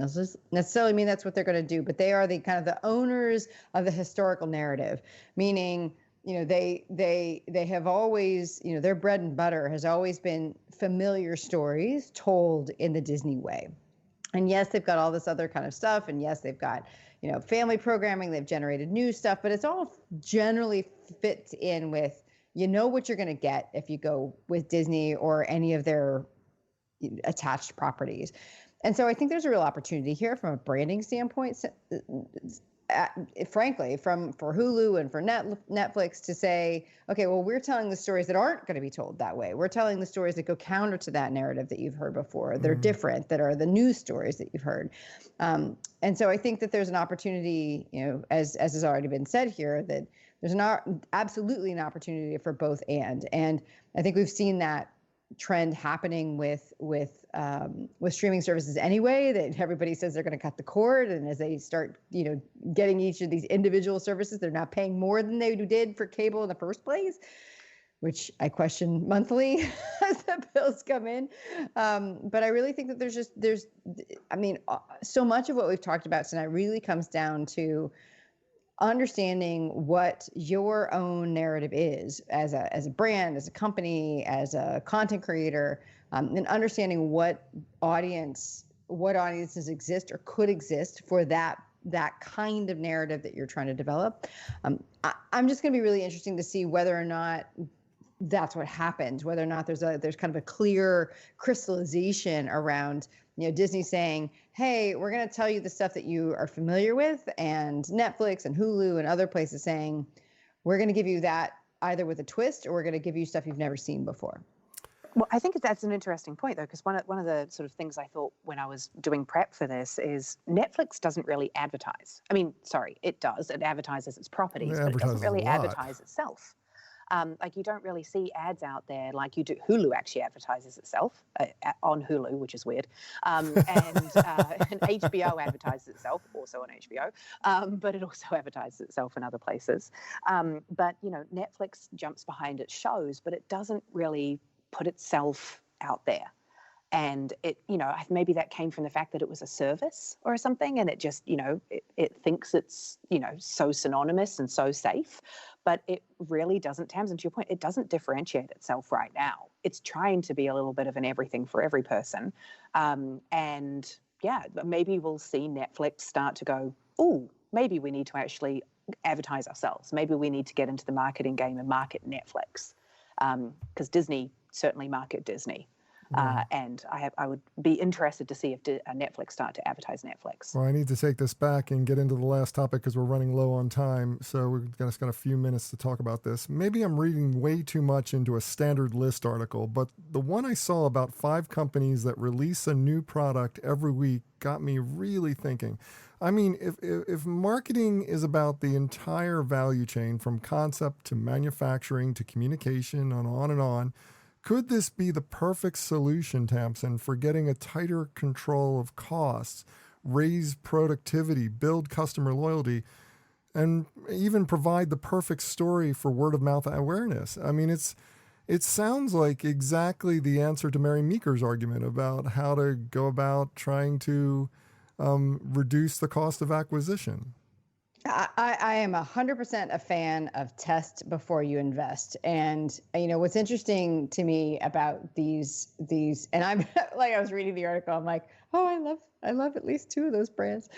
[SPEAKER 2] necessarily mean that's what they're going to do, but they are the kind of the owners of the historical narrative, meaning, they have always, their bread and butter has always been familiar stories told in the Disney way. And yes, they've got all this other kind of stuff. And yes, they've got, family programming, they've generated new stuff, but it's all generally fits in with, what you're going to get if you go with Disney or any of their attached properties. And so I think there's a real opportunity here from a branding standpoint, frankly, for Hulu and for Netflix to say, okay, well, we're telling the stories that aren't going to be told that way. We're telling the stories that go counter to that narrative that you've heard before. They're different, that are the news stories that you've heard. And so I think that there's an opportunity, as has already been said here, that absolutely an opportunity for both and I think we've seen that trend happening with streaming services anyway, that everybody says they're going to cut the cord, and as they start getting each of these individual services, they're not paying more than they did for cable in the first place, which I question monthly as the bills come in. But I really think that there's so much of what we've talked about tonight really comes down to understanding what your own narrative is as a brand, as a company, as a content creator, and understanding what audiences exist or could exist for that kind of narrative that you're trying to develop. I'm just going to be really interesting to see whether or not that's what happens, whether or not there's kind of a clear crystallization around Disney saying, hey, we're going to tell you the stuff that you are familiar with, and Netflix and Hulu and other places saying, we're going to give you that either with a twist, or we're going to give you stuff you've never seen before.
[SPEAKER 3] Well, I think that's an interesting point, though, because one of the sort of things I thought when I was doing prep for this is Netflix doesn't really advertise. I mean, sorry, it does. It advertises its properties, but it doesn't really advertise itself. Like you don't really see ads out there like you do. Hulu actually advertises itself on Hulu, which is weird. And HBO advertises itself also on HBO, but it also advertises itself in other places. But, Netflix jumps behind its shows, but it doesn't really put itself out there. And it, maybe that came from the fact that it was a service or something, and it just, it thinks it's, so synonymous and so safe, but it really doesn't, Tamsin, to your point, it doesn't differentiate itself right now. It's trying to be a little bit of an everything for every person. And yeah, maybe we'll see Netflix start to go, oh, maybe we need to actually advertise ourselves. Maybe we need to get into the marketing game and market Netflix, because Disney certainly market Disney. And I would be interested to see if Netflix start to advertise Netflix.
[SPEAKER 1] Well, I need to take this back and get into the last topic because we're running low on time. So we've just got a few minutes to talk about this. Maybe I'm reading way too much into a standard list article, but the one I saw about 5 companies that release a new product every week got me really thinking. I mean, if marketing is about the entire value chain from concept to manufacturing to communication and on, could this be the perfect solution, Tamsin, for getting a tighter control of costs, raise productivity, build customer loyalty, and even provide the perfect story for word-of-mouth awareness? I mean, it sounds like exactly the answer to Mary Meeker's argument about how to go about trying to reduce the cost of acquisition.
[SPEAKER 2] I am 100% a fan of test before you invest. And, what's interesting to me about these, and I'm like, I was reading the article, I'm like, oh, I love at least 2 of those brands.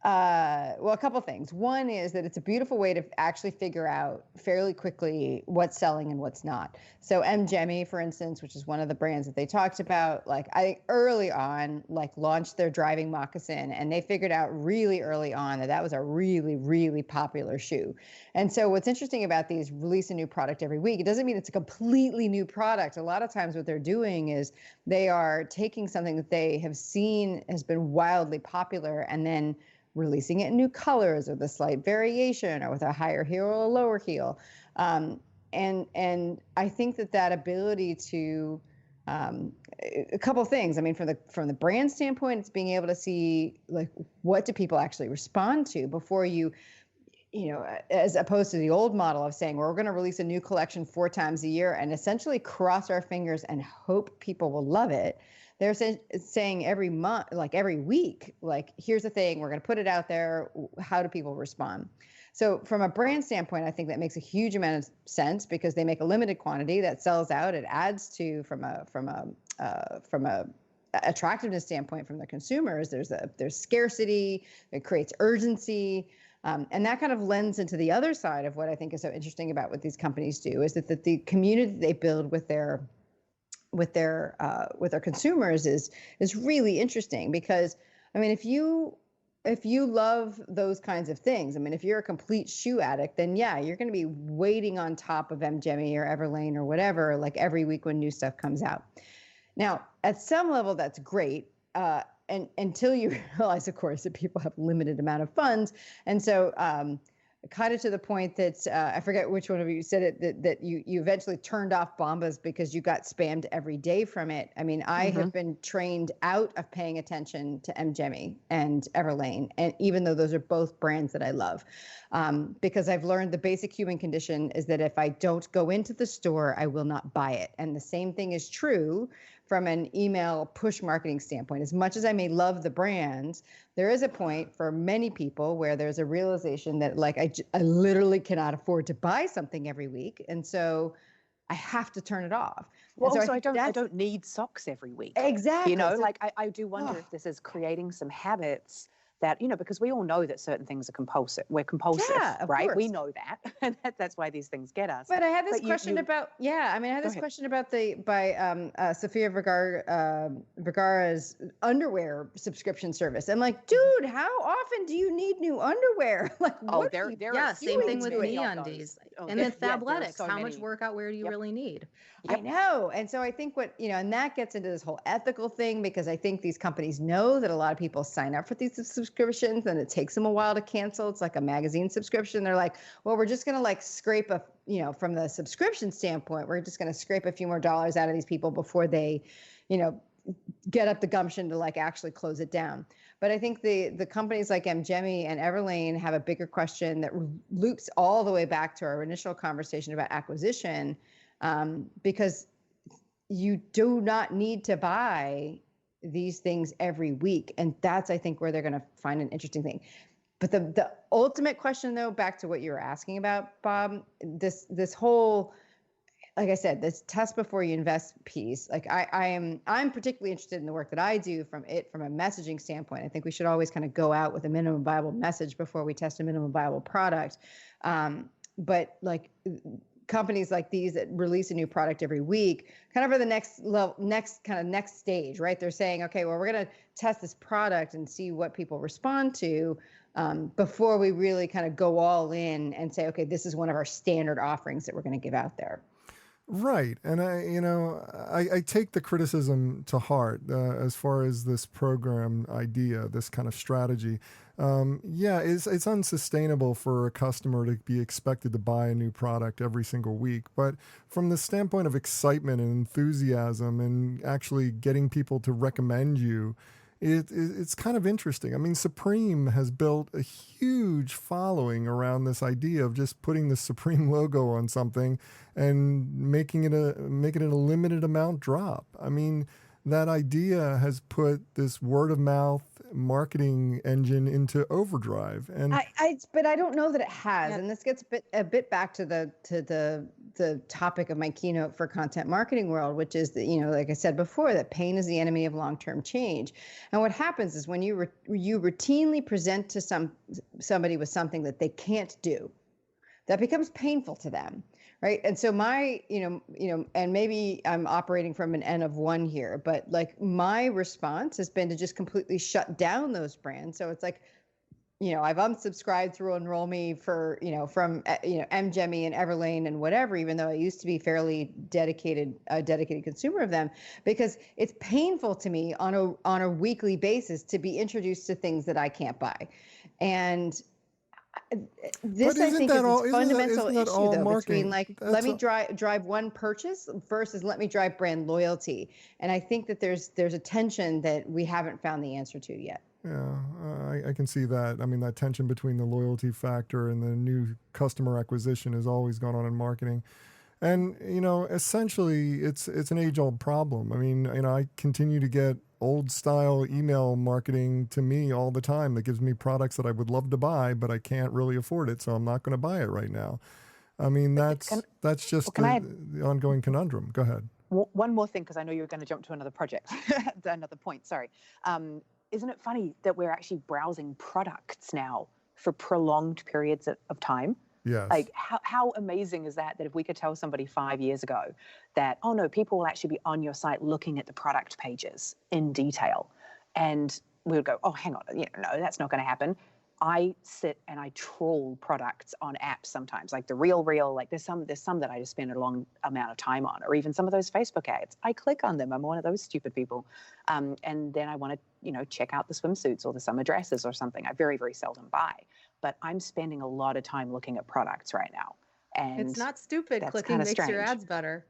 [SPEAKER 2] Well, a couple things. One is that it's a beautiful way to actually figure out fairly quickly what's selling and what's not. So Jemmy, for instance, which is one of the brands that they talked about, like I think early on, like launched their driving moccasin, and they figured out really early on that was a really, really popular shoe. And so what's interesting about these release a new product every week, it doesn't mean it's a completely new product. A lot of times what they're doing is they are taking something that they have seen has been wildly popular and then releasing it in new colors with a slight variation or with a higher heel or a lower heel. And I think that ability to, a couple of things. I mean, from the brand standpoint, it's being able to see like what do people actually respond to before you as opposed to the old model of saying, well, we're going to release a new collection 4 times a year and essentially cross our fingers and hope people will love it. They're saying every month, like every week, like, here's the thing, we're going to put it out there. How do people respond? So from a brand standpoint, I think that makes a huge amount of sense because they make a limited quantity that sells out. It adds to from a attractiveness standpoint from the consumers. There's scarcity. It creates urgency. And that kind of lends into the other side of what I think is so interesting about what these companies do is that the community they build with their consumers is really interesting because, I mean, if you love those kinds of things, I mean, if you're a complete shoe addict, then yeah, you're going to be waiting on top of Jemmy or Everlane or whatever, like every week when new stuff comes out. Now, at some level, that's great. And until you realize, of course, that people have limited amount of funds. And so kind of to the point that I forget which one of you said it, that you eventually turned off Bombas because you got spammed every day from it. I mean, I have been trained out of paying attention to MGemmy and Everlane, and even though those are both brands that I love, because I've learned the basic human condition is that if I don't go into the store, I will not buy it. And the same thing is true from an email push marketing standpoint. As much as I may love the brands, there is a point for many people where there's a realization that like I literally cannot afford to buy something every week, and so I have to turn it off.
[SPEAKER 3] Well,
[SPEAKER 2] so
[SPEAKER 3] also I don't need socks every week.
[SPEAKER 2] Exactly.
[SPEAKER 3] You know, like I do wonder if this is creating some habits that, you know, because we all know that certain things are compulsive. We're compulsive, right? Course. We know that. And that's why these things get us.
[SPEAKER 2] But I had this question about, I had this question about Sofia Vergara's underwear subscription service. I'm like, dude, how often do you need new underwear? Like,
[SPEAKER 4] same thing with MeUndies. And then Fabletics. How much workout wear do you really need?
[SPEAKER 2] I know. And so I think and that gets into this whole ethical thing, because I think these companies know that a lot of people sign up for these subscriptions and it takes them a while to cancel. It's like a magazine subscription. They're like, well, we're just going to like scrape from the subscription standpoint, we're just going to scrape a few more dollars out of these people before they, get up the gumption to like actually close it down. But I think the companies like MGemmy and Everlane have a bigger question that loops all the way back to our initial conversation about acquisition, because you do not need to buy these things every week. And that's, I think, where they're going to find an interesting thing. But the ultimate question, though, back to what you were asking about, Bob, this whole, like I said, this test before you invest piece, like I'm particularly interested in the work that I do from a messaging standpoint. I think we should always kind of go out with a minimum viable message before we test a minimum viable product. But like companies like these that release a new product every week kind of are the next stage, right? They're saying, okay, well, we're going to test this product and see what people respond to before we really kind of go all in and say, okay, this is one of our standard offerings that we're going to give out there.
[SPEAKER 1] Right. And I take the criticism to heart as far as this program idea, this kind of strategy. It's unsustainable for a customer to be expected to buy a new product every single week. But from the standpoint of excitement and enthusiasm and actually getting people to recommend you, it's kind of interesting. I mean, Supreme has built a huge following around this idea of just putting the Supreme logo on something and making it a limited amount drop. I mean, that idea has put this word of mouth marketing engine into overdrive. And
[SPEAKER 2] but I don't know that it has. And this gets a bit back to the topic of my keynote for Content Marketing World, which is that, like I said before, that pain is the enemy of long-term change. And what happens is when you routinely present to somebody with something that they can't do, that becomes painful to them. Right. And so my, and maybe I'm operating from an N of one here, but like my response has been to just completely shut down those brands. So it's like, I've unsubscribed through Enroll Me from MGemmy and Everlane and whatever, even though I used to be fairly dedicated consumer of them, because it's painful to me on a weekly basis to be introduced to things that I can't buy. And this, I think, is a fundamental issue, though, between like, let me drive one purchase versus let me drive brand loyalty. And I think that there's a tension that we haven't found the answer to yet.
[SPEAKER 1] Yeah, I can see that. I mean, that tension between the loyalty factor and the new customer acquisition has always gone on in marketing. And, essentially, it's an age-old problem. I mean, I continue to get old-style email marketing to me all the time that gives me products that I would love to buy, but I can't really afford it, so I'm not going to buy it right now. I mean, that's just the ongoing conundrum. Go ahead.
[SPEAKER 3] One more thing, because I know you were going to jump to another project, another point, sorry. Isn't it funny that we're actually browsing products now for prolonged periods of time?
[SPEAKER 1] Yes.
[SPEAKER 3] Like how amazing is that if we could tell somebody 5 years ago that, oh no, people will actually be on your site looking at the product pages in detail. And we would go, oh, hang on, no, that's not going to happen. I sit and I troll products on apps sometimes, like the Real, like there's some that I just spend a long amount of time on, or even some of those Facebook ads. I click on them. I'm one of those stupid people. And then I want to, check out the swimsuits or the summer dresses or something. I very, very seldom buy. but I'm spending a lot of time looking at products right now. And
[SPEAKER 4] it's not stupid. Clicking makes your ads better.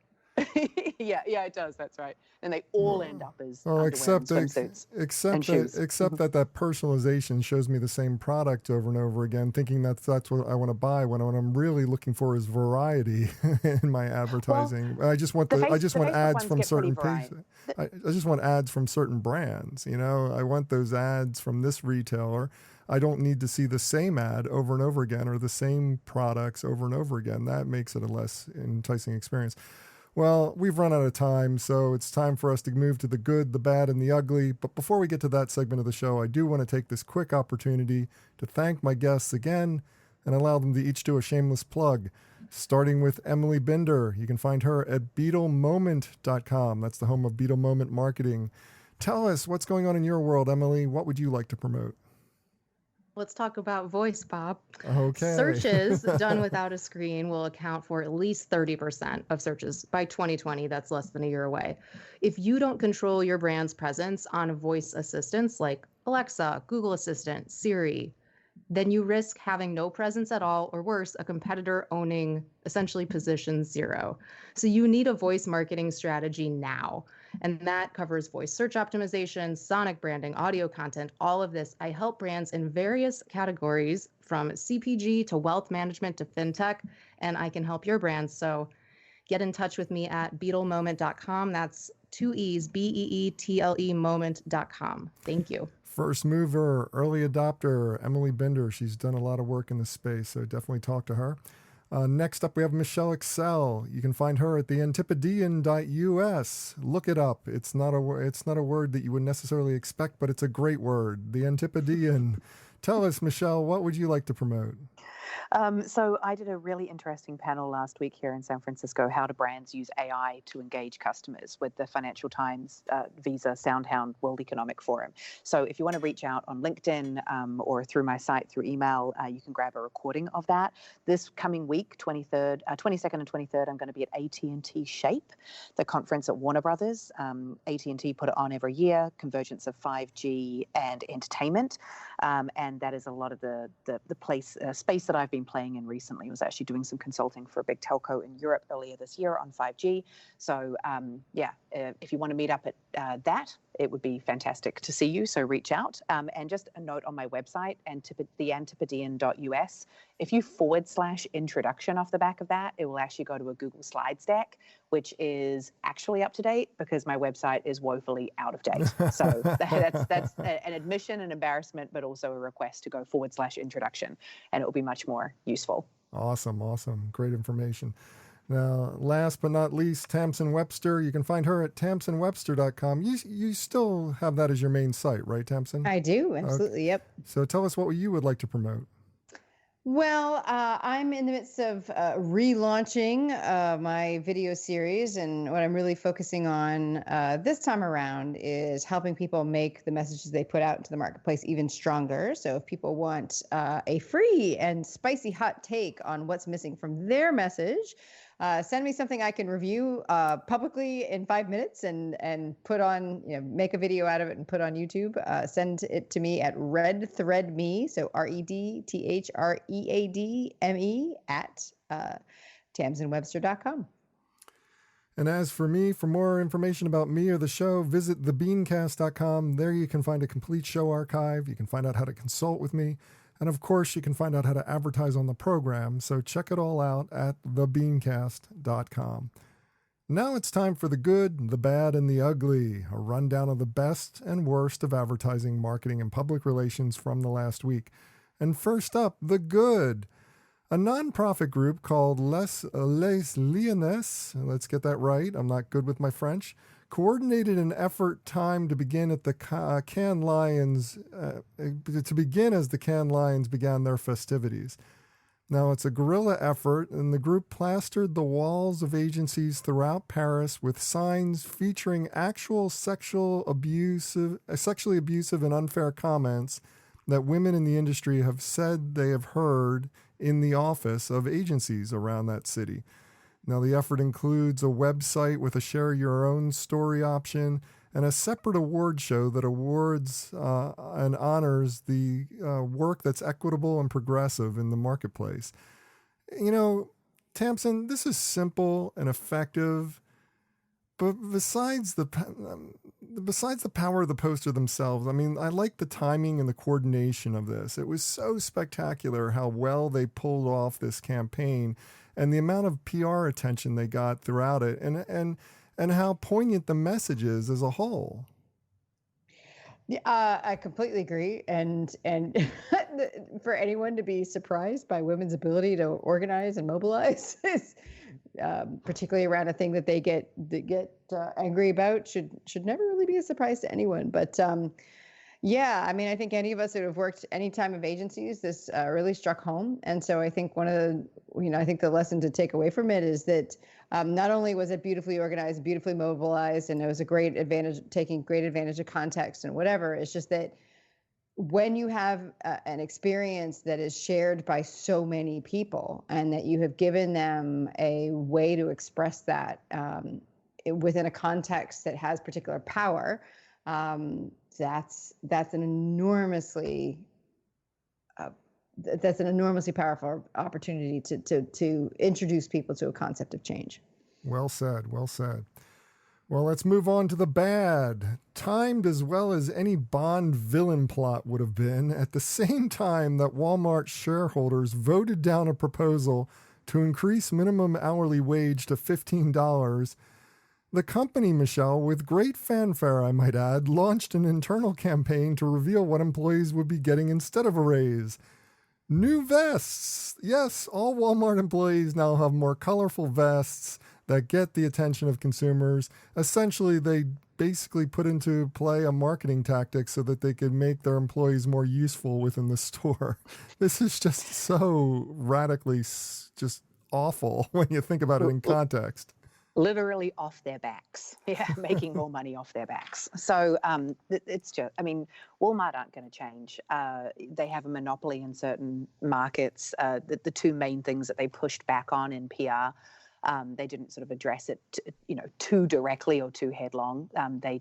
[SPEAKER 3] yeah, it does. That's right. And they all end up as
[SPEAKER 1] well,
[SPEAKER 3] underwear and swimsuits and shoes.
[SPEAKER 1] Except that personalization shows me the same product over and over again, thinking that's what I want to buy. When what I'm really looking for is variety in my advertising. Well, I just want ads from certain pages. I just want ads from certain brands. You know, I want those ads from this retailer. I don't need to see the same ad over and over again or the same products over and over again. That makes it a less enticing experience. Well, we've run out of time, so it's time for us to move to the good, the bad, and the ugly. But before we get to that segment of the show, I do want to take this quick opportunity to thank my guests again and allow them to each do a shameless plug, starting with Emily Binder. You can find her at BeetleMoment.com. That's the home of Beetle Moment Marketing. Tell us what's going on in your world, Emily. What would you like to promote?
[SPEAKER 4] Let's talk about voice, Bob.
[SPEAKER 1] Okay.
[SPEAKER 4] Searches done without a screen will account for at least 30% of searches by 2020. That's less than a year away. If you don't control your brand's presence on voice assistants like Alexa, Google Assistant, Siri, then you risk having no presence at all, or worse, a competitor owning essentially position zero. So you need a voice marketing strategy now. And that covers voice search optimization, sonic branding, audio content, all of this. I help brands in various categories from CPG to wealth management to fintech, and I can help your brands. So get in touch with me at BeetleMoment.com. That's 2 E's, BEETLE moment.com. Thank you.
[SPEAKER 1] First mover, early adopter, Emily Binder. She's done a lot of work in this space, so definitely talk to her. Next up, we have Michelle Excel. You can find her at theantipodean.us. Look it up. It's not a word that you would necessarily expect, but it's a great word. The Antipodean. Tell us, Michelle, what would you like to promote?
[SPEAKER 3] So I did a really interesting panel last week here in San Francisco, how do brands use AI to engage customers, with the Financial Times, Visa, Soundhound, World Economic Forum. So if you want to reach out on LinkedIn or through my site, through email, you can grab a recording of that. This coming week, 22nd and 23rd, I'm going to be at AT&T Shape, the conference at Warner Brothers. AT&T put it on every year, convergence of 5G and entertainment. And that is a lot of the space that I've been playing in recently. I was actually doing some consulting for a big telco in Europe earlier this year on 5G. So if you want to meet up at that, it would be fantastic to see you. So reach out. And just a note on my website, theantipodean.us. If you /introduction off the back of that, it will actually go to a Google Slides deck, which is actually up to date because my website is woefully out of date. So that's an admission and embarrassment, but also a request to go /introduction, and it will be much more useful.
[SPEAKER 1] Awesome. Great information. Now, last but not least, Tamsin Webster. You can find her at tamsinwebster.com. You still have that as your main site, right, Tamsin?
[SPEAKER 2] I do, absolutely, okay. Yep.
[SPEAKER 1] So tell us what you would like to promote.
[SPEAKER 2] Well, I'm in the midst of relaunching my video series, and what I'm really focusing on this time around is helping people make the messages they put out into the marketplace even stronger. So if people want a free and spicy hot take on what's missing from their message, send me something I can review publicly in 5 minutes and put on, make a video out of it and put on YouTube. Send it to me at redthreadme, so REDTHREADME at tamsinwebster.com.
[SPEAKER 1] And as for me, for more information about me or the show, visit thebeancast.com. There you can find a complete show archive. You can find out how to consult with me. And of course, you can find out how to advertise on the program, so check it all out at thebeancast.com. Now it's time for the good, the bad, and the ugly, a rundown of the best and worst of advertising, marketing, and public relations from the last week. And first up, the good. A nonprofit group called Les Lyonnais, let's get that right, I'm not good with my French, coordinated an effort timed to begin at the Cannes Lions, to begin as the Cannes Lions began their festivities. Now, it's a guerrilla effort, and the group plastered the walls of agencies throughout Paris with signs featuring actual sexually abusive and unfair comments that women in the industry have said they have heard in the office of agencies around that city. Now, the effort includes a website with a share your own story option, and a separate award show that awards and honors the work that's equitable and progressive in the marketplace. You know, Tamsin, this is simple and effective, but besides the power of the poster themselves, I mean, I like the timing and the coordination of this. It was so spectacular how well they pulled off this campaign and the amount of PR attention they got throughout it, and how poignant the message is as a whole.
[SPEAKER 2] Yeah, I completely agree. And for anyone to be surprised by women's ability to organize and mobilize, is, particularly around a thing that they get angry about, should never really be a surprise to anyone. But yeah, I mean, I think any of us that have worked any time of agencies, this really struck home. And so I think one of the, I think the lesson to take away from it is that not only was it beautifully organized, beautifully mobilized, and it was a great advantage, taking great advantage of context and whatever, it's just that when you have an experience that is shared by so many people and that you have given them a way to express that within a context that has particular power, that's an enormously powerful opportunity to introduce people to a concept of change.
[SPEAKER 1] Well said. Well said. Well, let's move on to the bad. Timed as well as any Bond villain plot would have been, at the same time that Walmart shareholders voted down a proposal to increase minimum hourly wage to $15, the company, Michelle, with great fanfare, I might add, launched an internal campaign to reveal what employees would be getting instead of a raise. New vests. Yes, all Walmart employees now have more colorful vests that get the attention of consumers. Essentially, they basically put into play a marketing tactic so that they could make their employees more useful within the store. This is just so radically just awful when you think about it in context.
[SPEAKER 3] Literally off their backs. Yeah, making more money off their backs. So it's just, I mean, Walmart aren't going to change. They have a monopoly in certain markets. The two main things that they pushed back on in PR, they didn't sort of address it, too directly or too headlong. They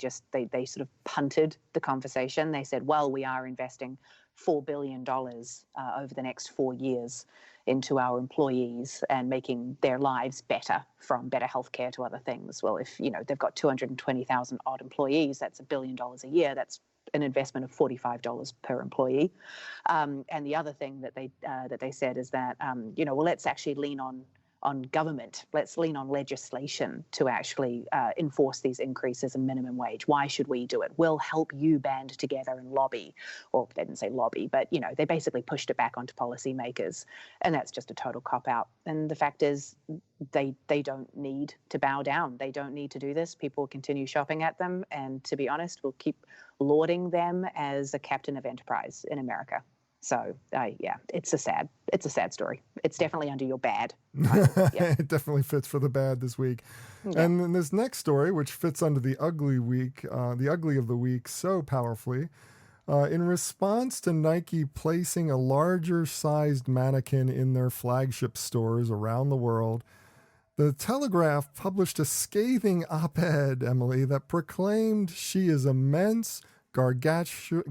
[SPEAKER 3] sort of punted the conversation. They said, well, we are investing $4 billion over the next 4 years into our employees and making their lives better, from better healthcare to other things. Well, if they've got 220,000 odd employees, that's $1 billion a year. That's an investment of $45 per employee. And the other thing that they said is that well, let's actually lean on government. Let's lean on legislation to actually enforce these increases in minimum wage. Why should we do it? We'll help you band together and lobby. Or they didn't say lobby, but they basically pushed it back onto policymakers, and that's just a total cop-out. And the fact is, they don't need to bow down. They don't need to do this. People will continue shopping at them, and to be honest, we'll keep lauding them as a captain of enterprise in America. So, yeah, it's a sad story. It's definitely under your bad. Yeah.
[SPEAKER 1] It definitely fits for the bad this week. Yeah. And then this next story, which fits under the ugly week, the ugly of the week so powerfully, in response to Nike placing a larger sized mannequin in their flagship stores around the world, the Telegraph published a scathing op-ed, Emily, that proclaimed she is immense, gargantuan,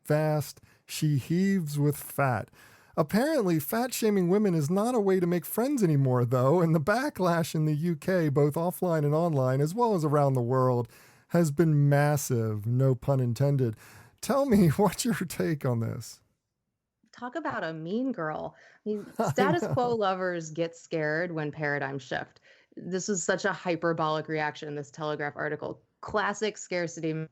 [SPEAKER 1] vast. She heaves with fat. Apparently, fat-shaming women is not a way to make friends anymore, though, and the backlash in the UK, both offline and online, as well as around the world, has been massive, no pun intended. Tell me, what's your take on this?
[SPEAKER 4] Talk about a mean girl. I mean, status quo lovers get scared when paradigms shift. This was such a hyperbolic reaction in this Telegraph article. Classic scarcity,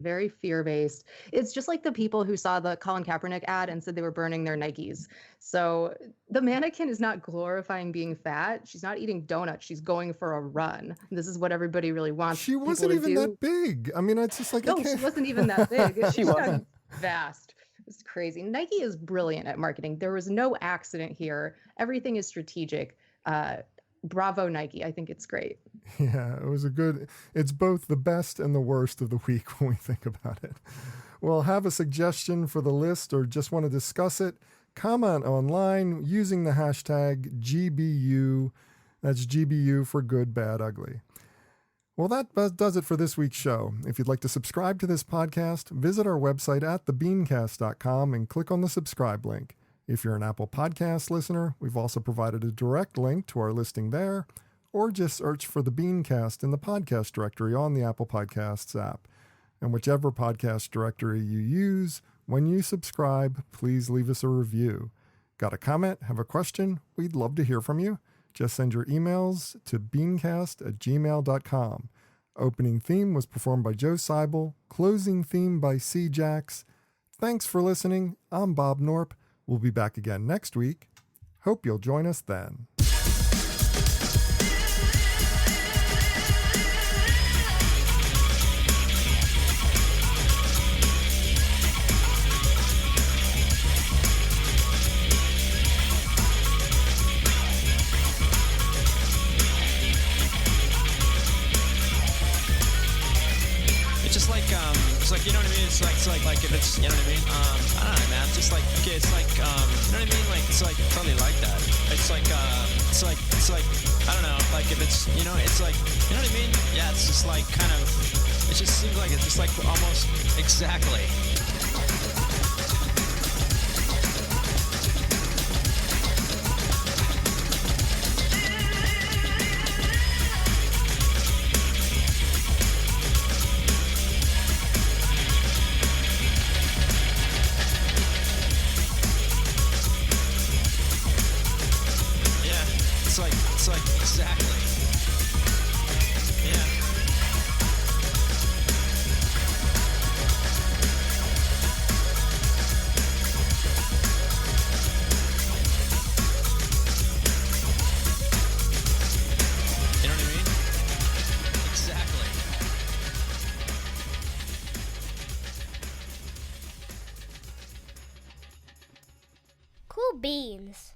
[SPEAKER 4] very fear-based. It's just like the people who saw the Colin Kaepernick ad and said they were burning their Nikes. So the mannequin is not glorifying being fat. She's not eating donuts. She's going for a run. This is what everybody really wants.
[SPEAKER 1] She wasn't even that big. I mean, it's just like,
[SPEAKER 4] no, she wasn't even that big.
[SPEAKER 3] She wasn't.
[SPEAKER 4] Vast. It's crazy. Nike is brilliant at marketing. There was no accident here. Everything is strategic. Bravo, Nike. I think it's great.
[SPEAKER 1] Yeah, it's both the best and the worst of the week when we think about it. Well, have a suggestion for the list or just want to discuss it? Comment online using the hashtag GBU. That's GBU for good, bad, ugly. Well, that does it for this week's show. If you'd like to subscribe to this podcast, visit our website at thebeancast.com and click on the subscribe link. If you're an Apple Podcast listener, we've also provided a direct link to our listing there, or just search for the BeanCast in the podcast directory on the Apple Podcasts app. And whichever podcast directory you use, when you subscribe, please leave us a review. Got a comment? Have a question? We'd love to hear from you. Just send your emails to beancast@gmail.com. Opening theme was performed by Joe Seibel. Closing theme by C. Jax. Thanks for listening. I'm Bob Norp. We'll be back again next week. Hope you'll join us then.
[SPEAKER 5] You know what I mean? It's like if it's, you know what I mean? I don't know, man. Just like, okay, it's like, you know what I mean? Like, it's like totally like that. It's like, I don't know, like if it's, you know, it's like, you know what I mean? Yeah, it's just like kind of, it just seems like it's just like almost exactly. It's like exactly. Yeah. You know what I mean? Exactly.
[SPEAKER 6] Cool beans.